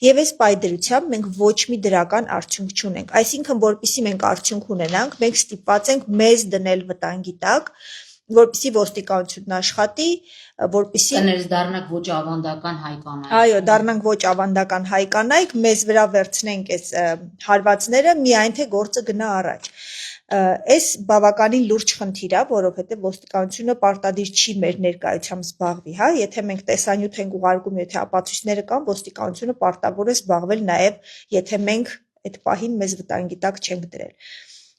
եւ այս պայդրությամբ մենք ոչ մի դրական արդյունք չունենք, այսինքն որպեսզի մենք արդյունք ունենանք, մենք ստիպված ենք մեզ դնել վտանգի տակ, որպեսզի ոստիկանությունն աշխատի, որպեսզի Կներս դառնանք ոչ ավանդական հայ կանայք։ Այո, դառնանք ոչ ավանդական հայ կանայք, մեզ վրա վերցնենք այս հարվածները, միայն թե գործը գնա առաջ։ Այս բավականին լուրջ խնդիր է, որովհետև ոստիկանությունը պարտադիր չի մեր ներկայությամբ զբաղվի, հա, եթե մենք տեսանյութ ենք ուղարկում, եթե ապացույցները կան, ոստիկանությունը պարտավոր է զբաղվել նաև, եթե մենք այդ պահին մեզ վտանգի տակ չենք դրել։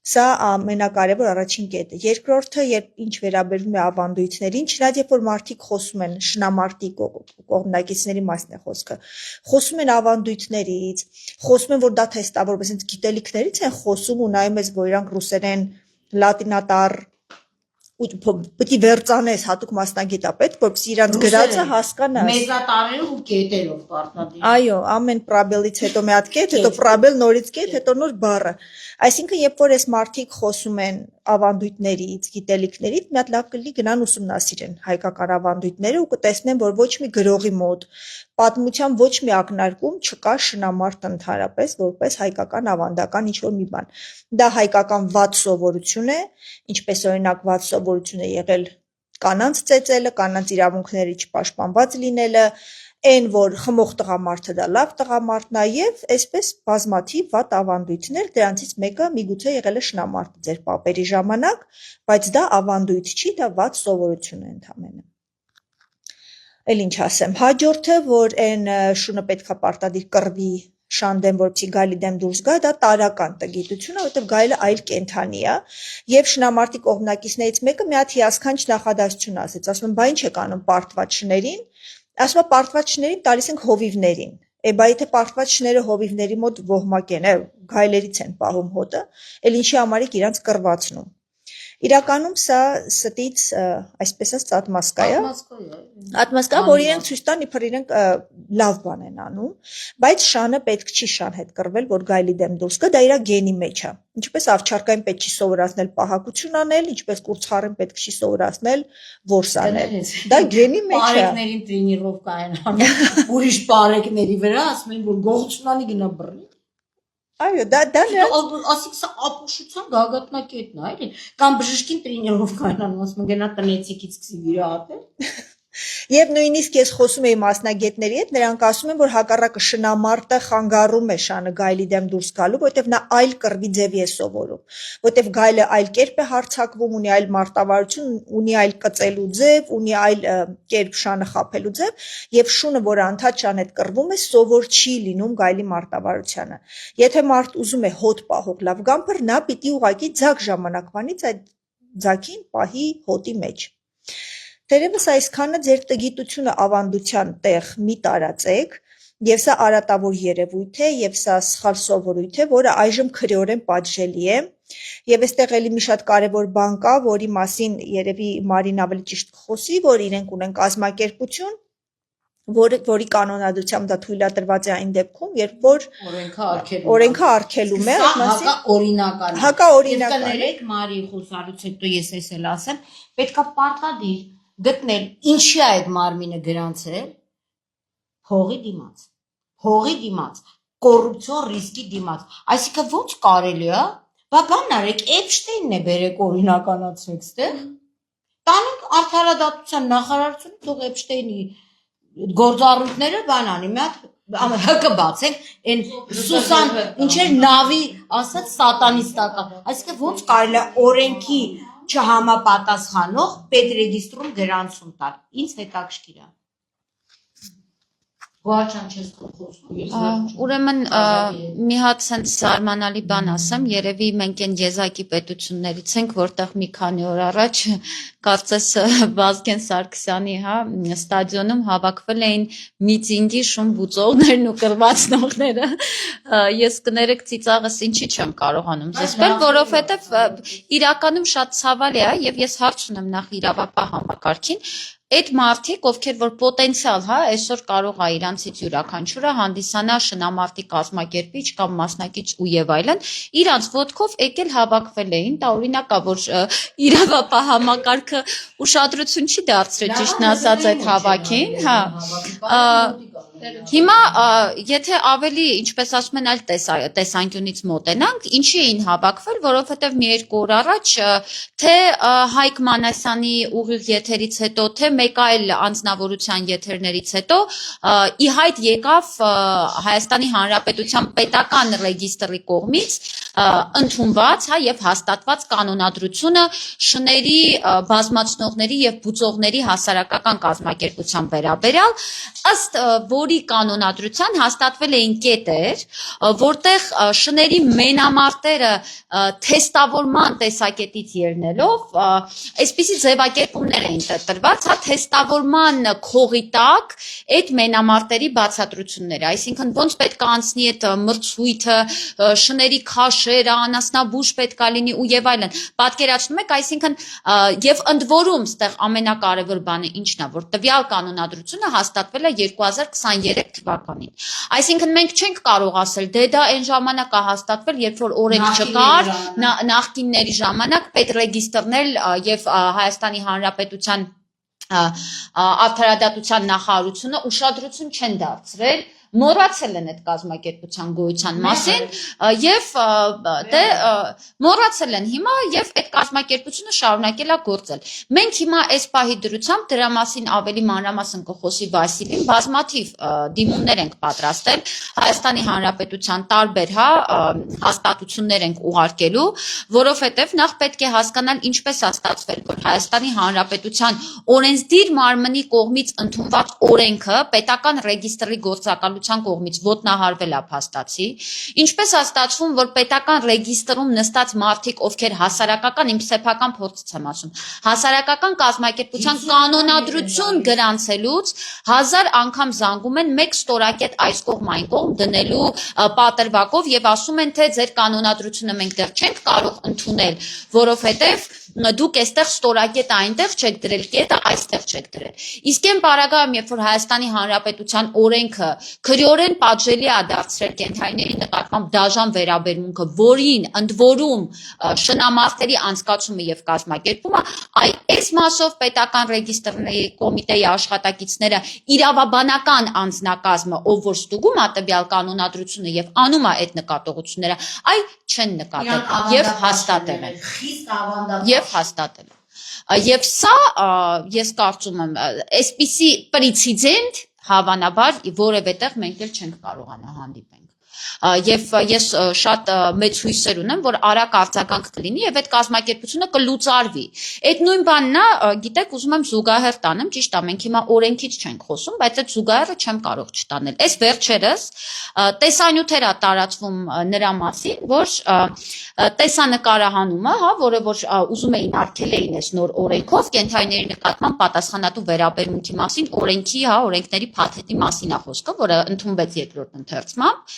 Սա ամենակարևոր առաջին կետը։ Երկրորդը, երբ ինչ վերաբերվում է ավանդույթներին, չնայած երբ որ մարդիկ խոսում են շնամարտի կողմնակիցների մասն է խոսքը, խոսում են ավանդույթներից, խոսում են, որ դա թեստավորվեց, հենց գիտելիքներից են խոսում ու նայում ես, որ իրանք ռուսերեն, լատինատար պետք է վերցանես հատուկ մասնագետապետ, որպեսզի իրանց գրածը հասկանաս։ Մեզատարերով ու կետերով պարտադիր։ Այո, ամեն պրաբելից հետո մի հատ կետ, հետո պրաբել, նորից կետ, հետո նոր բառը։ Այսինքն, երբ որ այս մարդիկ խոսում են ավանդույթներից, գիտելիքներից, մի հատ լավ կլինի գնան ուսումնասիրեն հայկական ավանդույթները ու կտեսնեն, որ ոչ մի գրողի մոտ պատմության ոչ մի ակնարկում չկա շնամարտ ընդհանրապես, որպես հայկական ավանդական ինչ-որ մի բան։ Դա հայկական վատ սովորություն է, ինչպես օրինակ վատ սովորություն է եղել կանանց ծեծելը, կանանց իրավունքների չպաշտպանված լինելը, այն որ խմող տղամարդը դա լավ տղամարդն է եւ այսպես բազմաթիվ վատ ավանդույթներ, դրանցից մեկը միգուցե եղել է շնամարտը ձեր պապերի ժամանակ, բայց դա ավանդույթ չի, դա վատ սովորություն է ընդհանրապես։ Էլ ինչ ասեմ, հաջորդը, որ այն շունը պետքա պարտադիր կռվի շանդեմ, որպեսզի գայլի դեմ դուրս գա, դա տարական տգիտություն է, որովհետև գայլը այլ կենդանի է, եւ շնամարտի կողմնակիցներից մեկը մի հատ հիասքանչ նախադասություն ասեց, ասում եմ, բա ինչ եք անում պարտված շներին, ասում է պարտված շներին տալիս ենք հովիվներին, բա եթե պարտված շները հովիվների մոտ ոհմակ են, գայլերից են պահում հոտը, էլ ինչի համար եք իրանց կռվածնում։ Իրականում սա ստից, այսպես ասած, ատմասկա է, ատմասկա, որ իրենք ցույց տան իբր իրենք լավ բան են անում, բայց շանը պետք չի շան հետ կռվել, որ գայլի դեմ դուրս գա, դա իր գենի մեջ է։ Ինչպես ավչարկային պետք չի սովորացնել պահակություն անել, ինչպես կուրծխարին պետք չի սովորացնել որս անել։ Դա գենի մեջ է։ Պարեկներին տրենիրովկա են անում, ուրիշ պարեկների վրա ասում են, որ գողությունանի գնա բռնի։ Այո, դա ասիկ սա ապուշության գագաթնակետն է, էլի, կամ բժշկին տրենիրովկա են անում, ասում են գնա տնեցիկից սկսի վիրահատել։ Եվ նույնիսկ ես խոսում էի մասնագետների հետ, նրանք ասում են, որ հակառակը շնամարտը խանգարում է շանը գայլի դեմ դուրս գալու, որովհետև նա այլ կռվի ձև է սովորում, որովհետև գայլը այլ կերպ է հարձակվում, ունի այլ մարտավարություն, ունի այլ կծելու ձև, ունի այլ կերպ շանը խաբելու ձև, եւ շունը, որ անդադ շան հետ կռվում է, սովոր չի լինում գայլի մարտավարությանը։ Եթե մարդ ուզում է հոտ պահող լավ գամբր, նա պիտի ուղղակի ձակ ժամանակվանից այդ ձակին պահի հոտի մեջ։ Թերևս այսքանը ձեր տգիտությունը ավանդության տեղ մի տարածեք, եւ սա արատավոր երևույթ է, եւ սա սխալ սովորույթ է, որը այժմ քրեորեն պատժելի է, եւ այստեղ էլի մի շատ կարեւոր բան կա, որի մասին երևի Մարին ավելի ճիշտ կխոսի, որ իրենք ունեն կազմակերպություն, որի կանոնադրությամբ դա թույլատրված է այն դեպքում, երբ որ օրենքը արգելում է, այդ մասին հակաօրինական։ Կներեք Մարի խոսալուց հետո ես էլ ասեմ, պետքա պարտադիր գտնել ինչի է այդ մարմինը գրանցել հողի դիմաց, կոռուպցիոն ռիսկի դիմաց, այսինքն ոչ կարելի է, բան արեք, Էփշտեյնն է բերեք օրինականացրեք ստեղ, տանենք արդարադատության նախարարությունը թող Էփշտեյնի գործառույթները բան անի, մի հատ կբացենք, այն Սուսան, ինչ էր նավի ասած սատանիստական, այսինքն ոչ կարելի է օրենքի չհամապատասխանող պետրեգիստրում գրանցում տալ, ինձ հետաքրքիր է։ Գոհարչյան չես խոսում։ Ուրեմն մի հատ sense զարմանալի բան ասեմ, երևի մենք այն եզակի պետություններից ենք, որտեղ մի քանի օր առաջ կարծես Վազգեն Սարգսյանի, ստադիոնում հավաքվել էին միտինգի շուն բուծողներն ու կրվածնողները։ Ես կներեք ծիծաղս ինչի չեմ կարողանում զսպել, որովհետև իրականում շատ ցավալի է եւ ես հարց ունեմ նախ իրավապահ համակարգին։ Այդ մարդիկ, ովքեր որ պոտենցիալ, այսօր կարող է իրանցից յուրաքանչյուրը հանդիսանա շնամարտի կազմակերպիչ կամ մասնակից ու եւ այլն, իրանց ոտքով եկել հավաքվել էին, դա օրինակ է, որ իրավապահ համակարգը ուշադրություն չի դարձրել ճիշտն ասած այդ հավաքին, Հիմա եթե ավելի, ինչպես ասում են, այլ տեսանկյունից մոտենանք, ինչի էին հավաքվել, որովհետև մի երկու օր առաջ թե Հայկ Մանասյանի ուղիղ եթերից հետո, թե մեկ այլ անձնավորության եթերներից հետո ի հայտ եկավ Հայաստանի Հանրապետության պետական ռեգիստրի կողմից ընդունված եւ հաստատված կանոնադրությունը շների բազմացնողների եւ բուծողների հասարակական կազմակերպության վերաբերյալ, ըստ որի կանոնադրության հաստատվել էին կետեր, որտեղ շների մենամարտերը թեստավորման տեսակետից ելնելով, այսպիսի ձևակերպումներ էին տրված, թեստավորման քողի տակ այդ մենամարտերի բացատրությունները, այսինքն ոնց պետք է անցնի այդ մրցույթը, շների քաշերը, անասնաբուժ պետք է լինի ու եւ այլն։ Պատկերացնում եք, այսինքն եւ ընդ որում ստեղ ամենակարևոր բանը ինչն է, որ տվյալ կանոնադրությունը հաստատվել է 2023 թվականին։ Այսինքն մենք չենք կարող ասել, դե դա այն ժամանակ է հաստատվել, երբ որ օրենք չկար, նախկինների ժամանակ պետռեգիստրներ եւ Հայաստանի Հանրապետության արդարադատության նախարարությունը ուշադրություն չեն դարձրել, մոռացել են այդ կազմակերպության գոյության մասին եւ մոռացել են հիմա եւ այդ կազմակերպությունը շարունակել է գործել։ Մենք հիմա այս պահի դրությամբ դրա մասին ավելի մանրամասն կխոսի Վասիլին, բազմաթիվ դիմումներ ենք պատրաստել Հայաստանի Հանրապետության տարբեր հաստատություններ ենք ուղարկելու, որովհետեւ նախ պետք է հասկանալ ինչպես է ստացվել, որ Հայաստանի Հանրապետության օրենսդիր մարմնի կողմից ընդունված օրենքը պետական ռեգիստրի գործակալության կողմից ոտնահարվել է փաստացի, ինչպես է ստացվում, որ պետական ռեգիստրում նստած մարդիկ, ովքեր հասարակական, իմ սեփական փորձից եմ ասում, հասարակական կազմակերպության կանոնադրություն գրանցելուց 1000 անգամ զանգում են մեկ ստորակետ այս կողմ այն կողմ դնելու պատրվակով եւ ասում են, թե ձեր կանոնադրությունը մենք դեռ չենք կարող ընդունել, որովհետեւ դուք այստեղ ստորակետ այնտեղ չեք դրել, կետը այստեղ չեք դրել։ Իսկ այն պարագայում, երբ որ Հայաստանի Հանրապետության օրենքը քրեորեն պատժելի է դարձրել կենդանիների նկատմամբ դաժան վերաբերմունքը, որին ընդ որում շնամարտերի անցկացումը եւ կազմակերպումը, այս մասով պետական ռեգիստրների կոմիտեի աշխատակիցները իրավաբանական անձնակազմը, ով որ ստուգում է տվյալ կանոնադրությունը եւ անում է այդ նկատողությունները, չեն նկատել եւ հաստատել են։ Եվ հաստատել։ Եվ սա ես կարծում եմ, այսպիսի պրեցեդենտ հավանաբար որևէ տեղ մենք էլ չենք կարողանա հանդիպենք։ Եվ ես շատ մեծ հույսեր ունեմ, որ արագ արձագանք կլինի եւ այդ կազմակերպությունը կլուծարվի։ Այդ նույն բանն է, գիտեք, ուզում եմ զուգահեռ տանեմ, ճիշտ է, մենք հիմա օրենքից չենք խոսում, բայց այդ զուգահեռը չեմ կարող չտանել։ Այս վերջերս տեսանյութեր է տարածվում նրա մասին, որ տեսանկարահանումը, որը որ ուզում էին արգելեին այս նոր օրենքով կենդանիների նկատմամբ պատասխանատու վերաբերմունքի մասին օրենքների փաթեթի մասին է խոսքը, որը ընդունվեց երկրորդ ընթերցմամբ։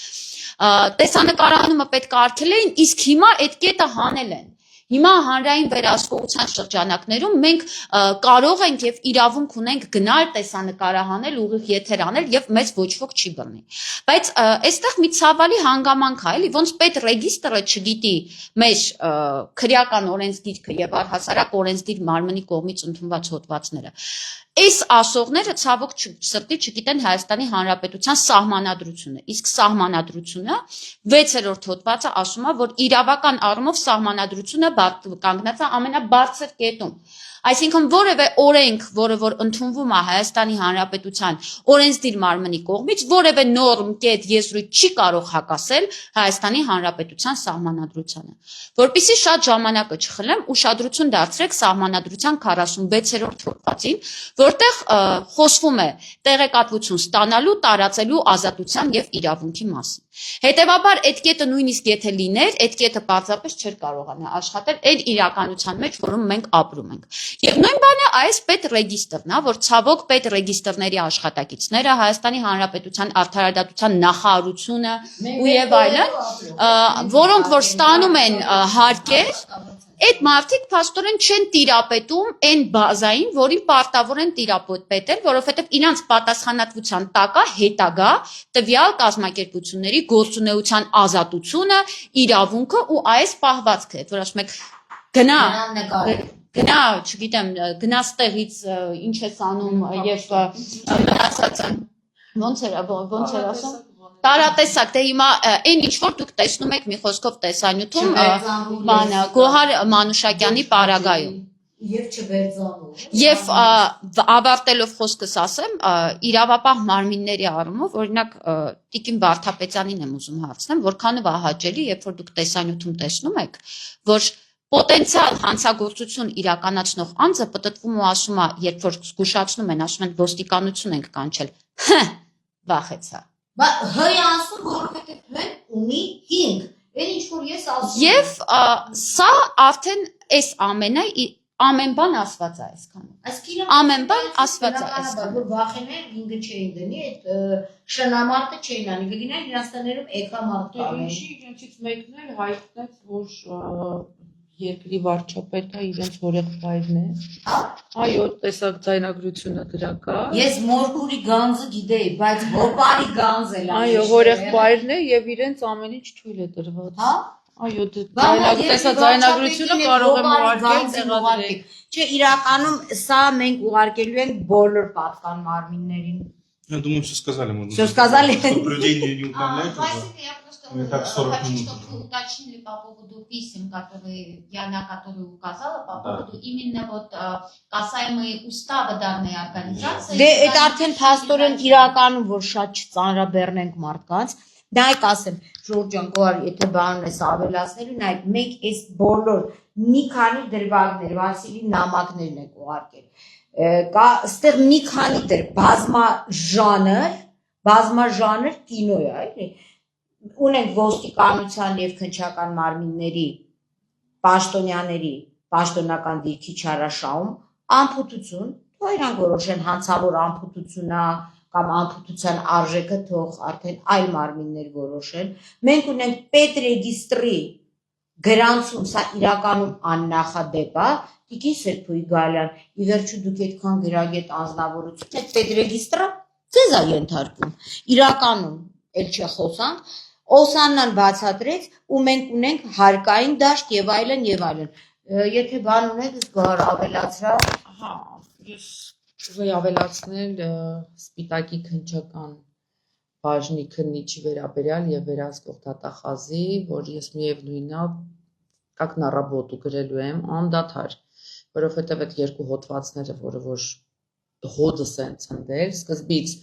Տեսանկարահանումը պետք է արգելեին, իսկ հիմա այդ կետը հանել են։ Հիմա հանրային վերահսկողության շրջանակներում մենք կարող ենք եւ իրավունք ունենք գնալ տեսանկարահանել, ուղիղ եթեր անել եւ մեզ ոչ ոք չի բռնի։ Բայց այստեղ մի ցավալի հանգամանք է, էլի, ոնց պետռեգիստրը չգիտի մեր քրեական օրենսգիրքը եւ առհասարակ օրենսդիր մարմնի կողմից ընդունված հոդվածները։ Այս ասողները ցավոք սրտի չգիտեն Հայաստանի Հանրապետության սահմանադրությունը, իսկ սահմանադրությունը 6-րդ հոդվածը ասում է, որ իրավական առումով սահմանադրությունը կանգնած է ամենաբարձր կետում։ Այսինքն որևէ օրենք, որը որ ընդունվում է Հայաստանի Հանրապետության օրենսդիր մարմնի կողմից, որևէ նորմ, կետ, եզրույթ չի կարող հակասել Հայաստանի Հանրապետության սահմանադրությանը։ Որպեսզի շատ ժամանակը չխլեմ, ուշադրություն դարձրեք սահմանադրության 46-րդ հոդվածին, որտեղ խոսվում է տեղեկատվություն ստանալու, տարածելու ազատության եւ իրավունքի մասին։ Հետևաբար այդ կետը նույնիսկ եթե լիներ, այդ կետը պարզապես չէր կարողանա աշխատել այն իրականության մեջ, որում մենք ապրում ենք։ Եվ նույն բանը այս պետռեգիստրն է, որ ցավոք պետռեգիստրների աշխատակիցները Հայաստանի Հանրապետության արդարադատության նախարարությունը ու եւ այլն, որոնք որ ստանում են հարկեր, այդ մարդիկ փաստորեն չեն տիրապետում այն բազային, որին պարտավոր են տիրապետել, որովհետև իրանց պատասխանատվության տակ է հետագա տվյալ կազմակերպությունների գործունեության ազատությունը, իրավունքը ու այս պահվածքը, այդ որ ասում եք գնա, չգիտեմ, գնա ստեղից ինչ ես անում եւ մնացածը ոնց էր ասում տարատեսակ, դե հիմա այն ինչ որ դուք տեսնում եք մի խոսքով տեսանյութում բանը Գոհար Մանուշակյանի պարագայում Եվ չվերձանում։ Եվ ավարտելով խոսքս ասեմ, իրավապահ մարմինների առումով, օրինակ Տիկին Վարդապետյանին եմ ուզում հարցնեմ, որքանով է հաճելի, երբ որ դուք տեսանյութում տեսնում եք, որ պոտենցիալ հանցագործություն իրականացնող անձը պտտվում ու ասում է, երբ որ զգուշացնում են, ասում են ոստիկանություն ենք կանչել, վախեցա։ Հըի ասում, որովհետև հեն ունի 5, այն ինչ որ ես ասում եմ։ Եվ սա արդեն այս ամենը ամեն բան ասված է այսքանը։ Ամեն բան ասված է այսքանը։ Որ վախենեն 5-ը չէին դնի, այդ շնամարտը չէին անի, գնային իրենց տներում էկամարտ կանեն։ Ինչի իրենցից մեկն էլ հայտնեց, որ երկրի վարչապետը իրենց հորեղբայրն է։ Այո, տեսակ ձայնագրությունը դրա կա։ Ես Մորկուրի գանձը գիտեի, բայց Հոպարի գանձ էլ։ Այո, հորեղբայրն է եւ իրենց ամեն ինչ թույլ է տրված։ Հա։ Այո, տեսա ձայնագրությունը կարող եմ ուղարկել տեղադրել։ Չէ, իրականում սա մենք угարկելու ենք բոլոր պատկան մարմիններին։ Я думаю, все сказали. Все сказали. Чтобы людей не утомлять уже. Я так 40 хочу, минут чтобы вы уже. уточнили по поводу писем, которые которые указала, по поводу именно вот касаемые устава данной организации. Դե այդ արդեն փաստորեն իրականում որ շատ չծանրաբեռնենք մարդկանց, նայեք ասեմ, Ժորժ ջան, գոհար, եթե բանն ես ավելացնելու, նայեք, մենք այս բոլոր մի քանի դրվագներ, Վասիլի նամակներն եք ուղարկել։ Կա այստեղ մի քանի դեր բազմաժանր կինո է, այլ ունենք ոստիկանության եւ քննչական մարմինների պաշտոնյաների պաշտոնական դիրքի չարաշահում անփութություն, թող իրանք որոշեն հանցավոր անփութությունա կամ անփութության արժեքը թող արդեն այլ մարմիններ որոշեն։ Մենք ունենք պետռեգիստրի գրանցում, սա իրականում աննախադեպ է, Տիկին Սերբոյի Գալյան, ի վերջո դուք այդքան գրագետ անձնավորություն եք, պետռեգիստրը ձեզ է ենթարկում։ Իրականում էլ չխոսանք, Օսաննան բացատրեց ու մենք ունենք հարկային դաշտ եւ այլն եւ այլն։ Եթե բան ունեք, զգար ավելացրա։ Հա, ես ուզեի ավելացնել Սպիտակի քննչական բաժնի քննիչի վերաբերյալ եւ վերահսկող դատախազի, որ ես միևնույնն է, как на работу գրելու եմ անդադար, որովհետեւ այդ երկու հոդվածները, որը որ հոդս են ցնդել, սկզբից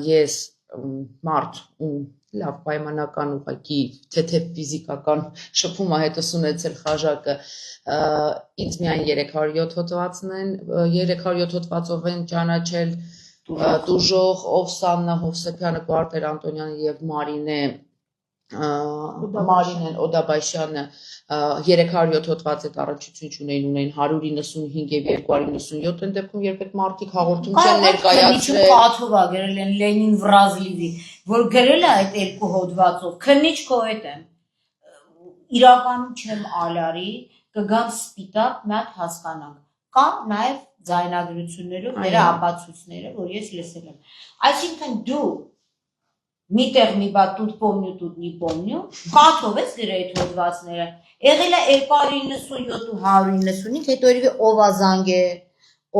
ես մարդ ու լավ պայմանական ուղղակի թեթև ֆիզիկական շփում է հետս ունեցել խաժակը ինձ միայն 307 հոդվածն են 307 հոդվածով են ճանաչել Տուժող Օվսաննա Հովսեփյանը Կվարտեր Անտոնյանը եւ Մարինեն Օդաբայշյանը 307 հոդված այդ առնչություն ունեին 195 եւ 297 են դեպքում երբ այդ մարդիկ հաղորդում չեն ներկայացրել Կաթով է գրել են Լենին Վրազլիվի, որ գրել է այդ երկու հոդվածով, քննիչ կոետ եմ, իրականում չեմ ալարի, կգամ Սպիտակ, մի հատ հասկանանք, կամ նաեւ ձայնագրություններով նրա ապացույցները, որ ես լսել եմ, այսինքն դու միտեղ մի բա тут не помню, կաթով ես գրել այդ հոդվածները, եղել է 297 ու 195, հետո երևի ով է զանգել,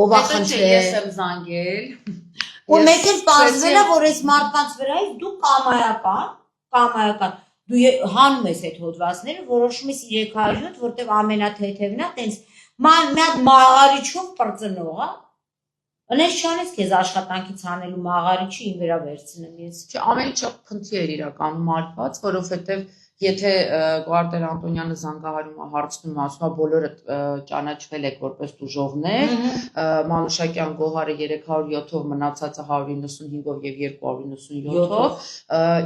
ով է խնդրել, ես եմ զանգել ու մեկ էլ պարզվել է, որ այս մարդկանց վրայից դու կամայական, դու հանում ես այդ հոդվածները, որոշում ես 307, որտեղ ամենաթեթևն է, տենց մի հատ մաղարիչով պրծնող, Անես չանես քեզ աշխատանքից հանելու մաղարիչը իմ վրա վերցնեմ ես։ Չէ, ամեն ինչ փնթի էր իրականում արված, որովհետև եթե Գոհար Անտոնյանը զանգահարում է հարցնում, ասում է բոլորը ճանաչվել եք որպես դուժողներ, Մանուշակյան Գոհարը 307-ով մնացածը 195-ով եւ 297-ով,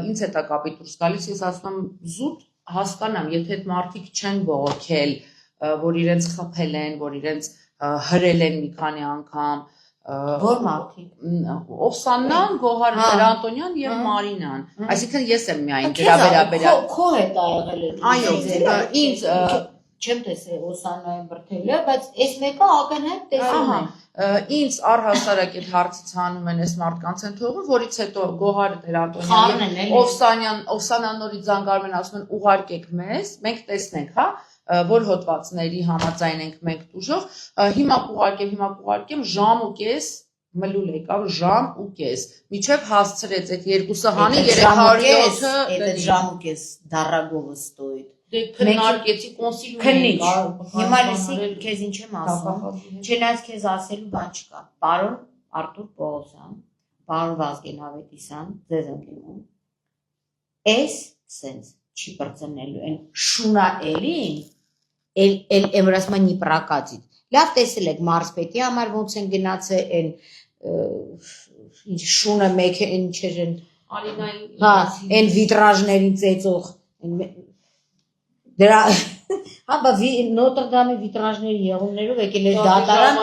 ինձ հետ է կապի դուրս գալիս, ես ասում եմ զուտ հասկանամ, եթե այդ մարդիկ չեն բողոքել, որ իրենց խփել են, որ իրենց հրել են մի քանի անգամ Որ մարդիկ Օվսաննան, Գոհար Անտոնյան եւ Մարինան։ Այսինքն ես եմ միայն դրա վերաբերյալ։ Քո հետ ա եղել։ Այո, ինձ չեմ տեսել Օսաննային բրթելը, բայց այս մեկը ակնհայտ տեսնում եմ։ Ինձ առհասարակ այդ հարցից հանում են այս մարդկանց են թողում, որից հետո Գոհար Անտոնյան, Օվսանան նորից զանգարում են, ասում են ուղարկեք մեզ, մենք տեսնենք, հա որ հոդվածների համաձայն ենք մենք դուժող, հիմա կուղարկեմ ժամ ու կես, մլուլ եկավ ժամ ու կես, միջև հասցրեց այդ երկուսը հանի 307-ը այդ ժամ ու կես դարագովը ստոյդ։ Դե քննարկեցի կոնսիլիումի Հիմա լսի քեզ ինչ եմ ասում, չնայած քեզ ասելու բան չկա, պարոն Արտուր Պողոսյան, պարոն Վազգեն Ավետիսյան, ձեզ ընկնում, այս սենց չի պրծնելու, են շունա էլին, Էմրասման նի պրակածիտ։ Լավ տեսել եք մարսպետի համար ոնց են գնացել են շունը մեկ ինչեր են են վիտրաժներին ծեծող դրա հա Նոտրդամի վիտրաժների եղումներով եկել էր դատարան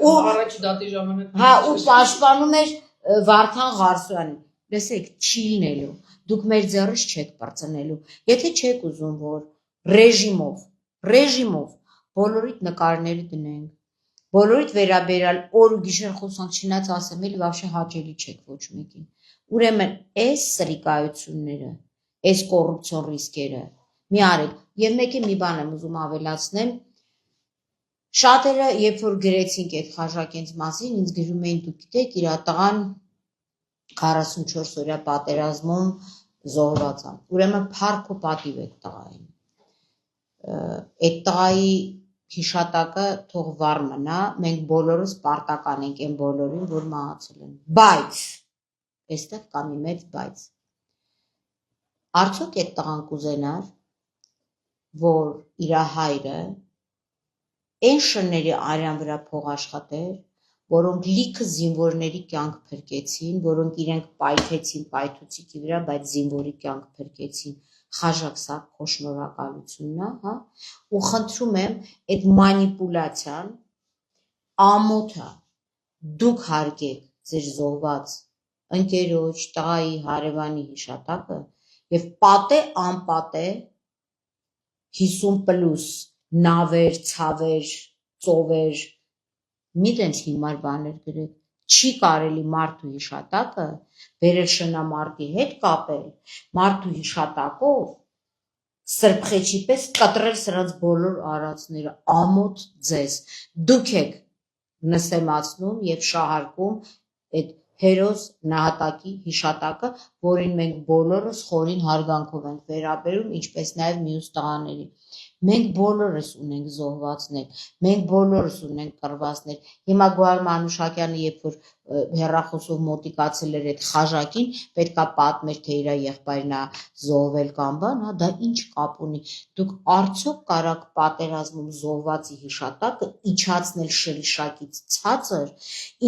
ու առաջի դատի ժամանակ հա ու պաշտպանում էր Վարդան Ղարսյանին լսեք չի լինելու դուք մեր ձեռից չեք պրծնելու եթե չեք ուզում որ ռեժիմով բոլորիդ նկարները դնենք, բոլորիդ վերաբերյալ օր ու գիշեր խոսանք չնայած ասեմ էլի վավշե հաճելի չեք ոչ մեկին։ Ուրեմն այս սրիկայությունները, այս կոռուպցիոն ռիսկերը մի արեք եւ մեկը մի բան եմ ուզում ավելացնեմ շատերը երբ որ գրեցինք այդ Խաչակենց մասին ինձ գրում էին դուք գիտեք իր տղան 44 օրյա պատերազմում զոհված է։ Ուրեմն փառք ու պատիվ եք տղային այդ տղայի հիշատակը թող վառ մնա, մենք բոլորս պարտական ենք այն բոլորին, որ մահացել են։ Բայց, այստեղ կա մի մեծ բայց։ Արդյոք այդ տղան կուզենար, որ իր հայրը այն շների արյան վրա փող աշխատեր, որոնք լիքը զինվորների կյանք փրկեցին, որոնք իրենք պայթեցին պայթուցիկի վրա, բայց զինվորի կյանք փրկեցին։ Խաժակ սա քո շնորհակալությունն է, հա, ու խնդրում եմ այդ մանիպուլյացիան ամոթը դուք հարգեք ձեր զոհված ընկերոջ, տղայի, հարևանի հիշատակը եւ պատե անպատե 50+ նավեր, ցավեր, ծովեր մի տենց հիմար բաներ գրեք չի կարելի մարդու հիշատակը վերել շնամարտի հետ կապել, մարդու հիշատակով սրբխեչի պես կտրել սրանց բոլոր արածները, ամոթ ձեզ, դուք եք նսեմացնում և շահարկում այդ հերոս նահատակի հիշատակը, որին մենք բոլորս խորին հարգանքով ենք վերաբերում, ինչպես նաև մյուս տղաների։ Մենք բոլորս ունենք զոհվածներ, մենք բոլորս ունենք կռվածներ։ Հիմա Գոհար Մանուշակյանը, երբ որ հեռախոսով մոտիկացել էր այդ Խաժակին, պետքա պատմեր, թե իր եղբայրն է զոհվել կամ բան, հա, դա ինչ կապ ունի։ Դուք արդյոք կարաք պատերազմում զոհվածի հիշատակը իջացնել շրիշակից ցածր,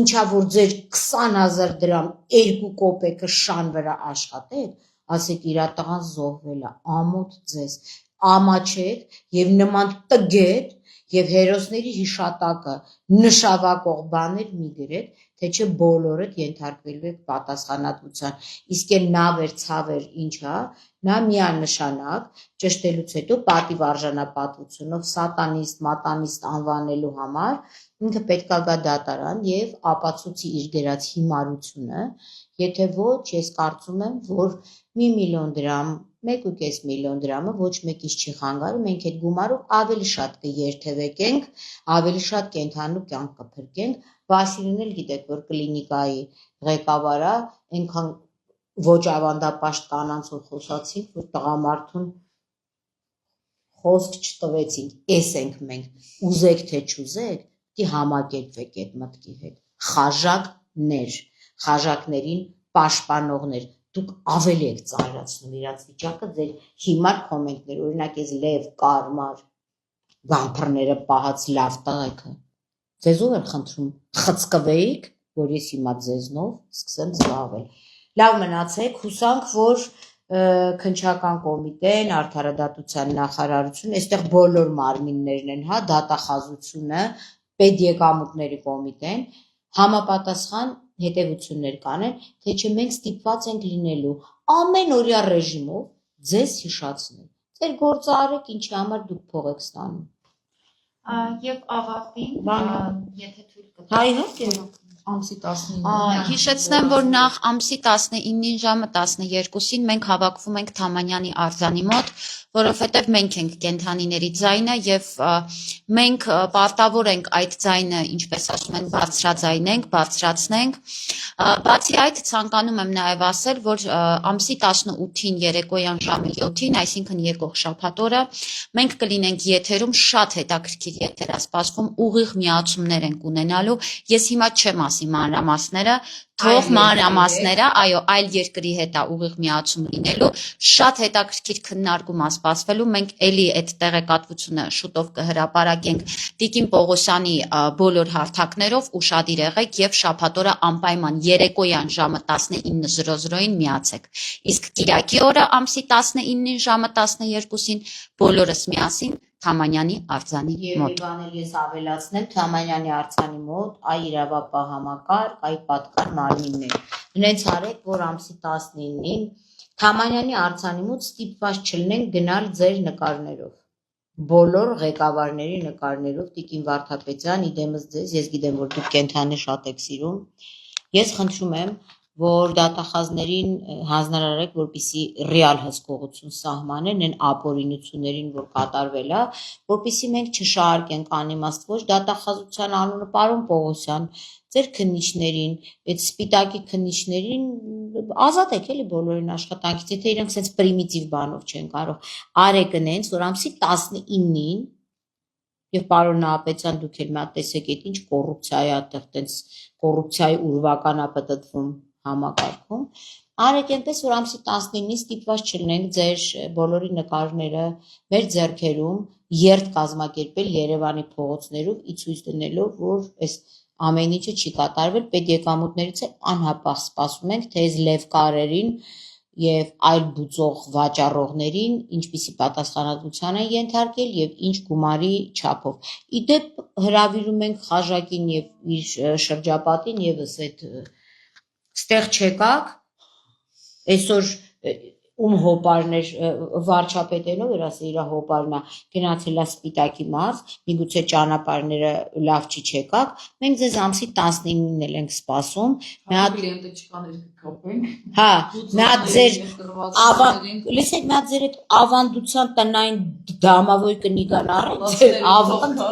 ինչա որ ձեր 20,000 դրամ 2 կոպեկը շան վրա աշխատեք, ասեք իր տղան զոհվել է, ամոթ ձեզ ամաչեք եւ նման տգետ եւ հերոսների հիշատակը նշավակող բաներ մի գրեք, թե չէ բոլորդ ենթարկվելու եք պատասխանատվության։ Իսկ այն նավեր, ցավեր ինչա, նա միանշանակ ճշտելուց հետո պատիվ արժանապատվությունով սատանիստ, մատանիստ անվանելու համար ինքը պետքա գա դատարան եւ ապացուցի իր գրած հիմարությունը, եթե ոչ, ես կարծում եմ, որ 1 միլիոն դրամ 1.5 միլիոն դրամը ոչ մեկից չի խանգարում, մենք այդ գումարով ավելի շատ կերթևեկենք, ավելի շատ կենթանու կյանք կփրկենք, Վասիլին էլ գիտեք, որ կլինիկայի ղեկավար է, այնքան ոչ ավանդապաշտ կանանցով խոսացինք, որ տղամարդուն խոսք չտվեցինք, էս ենք մենք, ուզեք թե չուզեք, դի համակերպվեք այդ մտքի հետ, խաժակներին պաշտպանողներ, դուք ավելի եք ծանրացնում իրաց վիճակը, ձեր հիմար կոմենտներ, օրինակ ես լև, կարմար, գամփրները պահած լավ տղեկը, ձեզով եմ խնդրում, խցկվեիք, որ ես հիմա ձեզնով սկսեմ զբաղվել, լավ մնացեք, հուսանք, որ քննչական կոմիտեն, արդարադատության նախարարություն, այստեղ բոլոր մարմիններն են, հա, դատախազությունը, պետեկամուտների կոմիտեն, համապատասխան հետևություններ կանեն, թե չէ մենք ստիպված ենք լինելու ամեն օրյա ռեժիմով ձեզ հիշացնել, ձեր գործը արեք, ինչի համար դուք փող եք ստանում։ Եվ ավարտին, եթե թույլ կտա։ Հա, իհարկե։ Ամսի 19-ին։ Հիշեցնեմ, որ նախ ամսի 19-ին ժամը 12-ին մենք հավաքվում ենք Թամանյանի արձանի մոտ, որովհետև մենք ենք կենդանիների ձայնը եւ մենք պարտավոր ենք այդ ձայնը, ինչպես ասում են, բարձրաձայնենք, բարձրացնենք։ Բացի այդ, ցանկանում եմ նաեւ ասել, որ ամսի 18-ին երեկոյան ժամը 7-ին, այսինքն եկող շաբաթ օրը, մենք կլինենք եթերում շատ հետաքրքիր եթերասպասվում, ուղիղ միացումներ ենք ունենալու։ Ես հիմա չեմ ասի մանրամասները, թող մանրամասները, այո, այլ երկրի հետ է ուղիղ միացում լինելու, շատ հետաքրքիր քննարկում է սպասվելու, մենք էլի այդ տեղեկատվությունը շուտով կհրապարակենք Տիկին Պողոսյանի բոլոր հարթակներով, ուշադիր եղեք եւ շաբաթ օրը անպայման երեկոյան ժամը 19:00-ին միացեք։ Իսկ կիրակի օրը ամսի 19-ին ժամը 12-ին բոլորս միասին Թամանյանի արձանի մոտ։ Եվ բանել ես ավելացնեմ Թամանյանի արձանի մոտ, այ իրավապահ համակարգ, այ պատկան մարմիններ։ Հենց արեք, որ ամսի 19-ին Թամանյանի արձանի մոտ ստիպված չլինենք գնալ ձեր նկարներով։ Բոլոր ղեկավարների նկարներով, Տիկին Վարդապետյան, իդեմս ձեզ, ես գիտեմ, որ դուք կենդանի շատ եք սիրում։ Ես խնդրում եմ, որ դատախազներին հանձնարարեք, որպեսզի ռեալ հսկողություն սահմանեն այն ապօրինություններին, որ կատարվել է, որպեսզի մենք չշահարկենք անիմաստ ոչ դատախազության անունը, պարոն Պողոսյան, ձեր քննիչներին, այդ սպիտակի քննիչներին ազատեք էլի բոլորին աշխատանքից, եթե իրենք sense պրիմիտիվ բանով չեն կարող, արեք նենց, որ ամսի 19-ին եւ պարոն Նահապետյան դուք էլ մի հատ տեսեք, այդ ինչ կոռուպցիա է այդտեղ, տենց կոռուպցիայի ուրվական է պատտվում համակարգում, արեք այնպես, որ ամսի 19-ին ստիպված չլինենք ձեր բոլորի նկարները մեր ձեռքերում երթ կազմակերպել Երևանի փողոցներով, ի ցույց դնելով, որ այս ամեն ինչը չի կատարվել, պետեկամուտներից է անհապաղ սպասում ենք, թե այս լև կարերին եւ այլ բուծող վաճառողներին ինչպիսի պատասխանատվության են ենթարկել եւ ինչ գումարի չափով։ Իդեպ հրավիրում ենք Խաժակին եւ իր շրջապատին եւս այդ ստեղ չեկակ, այսօր ում հոպարներ վարչապետենով էր ասել իր հոպարն է գնացել է Սպիտակի մարզ, միգուցե ճանապարհները լավ չի չեկակ, մենք ձեզ ամսի 19-ին էլ ենք սպասում, մի հատ կլիենտը չկաներ կկապենք։ հա, մի հատ ձեր լսեք, մի հատ ձեր այդ ավանդության տնային դամավոյ կնիկան առեք, ձեր ավանդ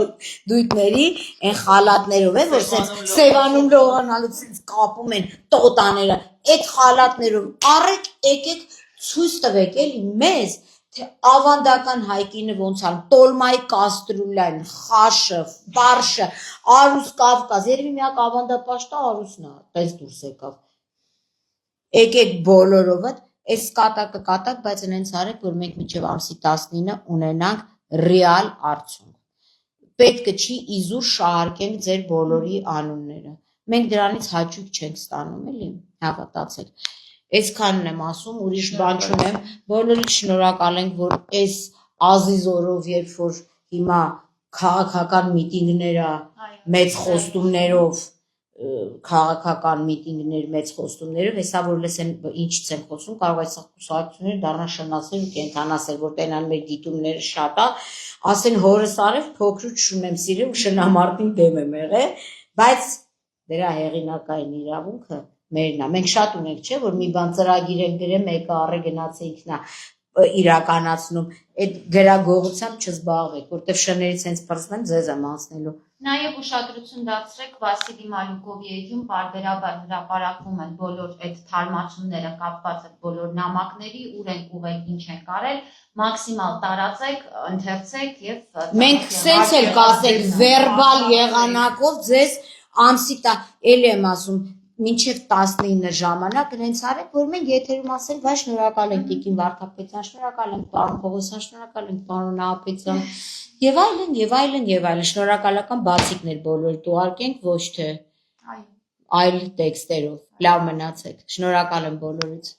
դույթների այն խալատներով է, որ սևանում լողանալուց կապում են տոտաները, այդ խալատներով առեք, եկեք ցույց տվեք էլի մեզ, թե ավանդական հայկինը ոնց ան, տոլմայի կաստրուլան, խաշը, ֆարշը, Արուս Կավկազ, երևի միակ ավանդապաշտը Արուսն է, տես դուրս եկավ։ Եկեք բոլորովը, այս կատակը կատակ, բայց նենց արեք, որ մենք մինչև ամսի 19-ը ունենանք ռեալ արդյունք։ Պետք չի իզուր շահարկենք ձեր բոլորի անունները։ Մենք դրանից հաճույք չենք ստանում, էլի, հավատացեք։ Այսքանն եմ ասում, ուրիշ բան չունեմ, բոլորիդ շնորհակալ ենք, որ այս ազիզորով, երբ որ հիմա քաղաքական միտինգները մեծ խոստումներով, քաղաքական միտինգներ մեծ խոստումներով, հեսա որ լսեն ինչից են խոսում, կարող է սա կուսակցությունները դառնան շնասել ու կենթանասել, որ տենան մեր դիտումները շատ է, ասեն հորս արև փոքրուց շունեմ սիրել ու շնամարտին դեմ եմ եղել, բայց դրա հեղինակային իրավունքը մերն է։ Մենք շատ ունենք, չէ, որ մի բան ծրագիր են գրել, մեկը առե գնացե ինքնա իրականացնում, այդ գրագողությամբ չզբաղվեք, որտեվ շներից հենց պրծնեմ ձեզ եմ անցնելու։ Նաև ուշադրություն դարձրեք Վասիլի Մալուկովի էջում պարբերաբար հրապարակվում են բոլոր այդ թարմացումները կապված այդ բոլոր նամակների, ուր են ուղել, ինչ են կարել, մաքսիմալ տարածեք, ընթերցեք եւ Մենք սենց էլ կասենք վերբալ եղանակով ձեզ ամսի տա, էլի եմ ասում, մինչև 19 ժամանակ իրենց արեք, որ մենք եթերում ասենք, վայ շնորհակալ ենք Տիկին Վարդապետյան, շնորհակալ ենք պարոն Պողոսյան, շնորհակալ ենք պարոն Ահապետյան եւ այլն եւ այլն եւ այլն շնորհակալական բացիկներ բոլորիդ ուղարկենք, ոչ թե այլ տեքստերով։ Լավ մնացեք։ Շնորհակալ եմ բոլորից։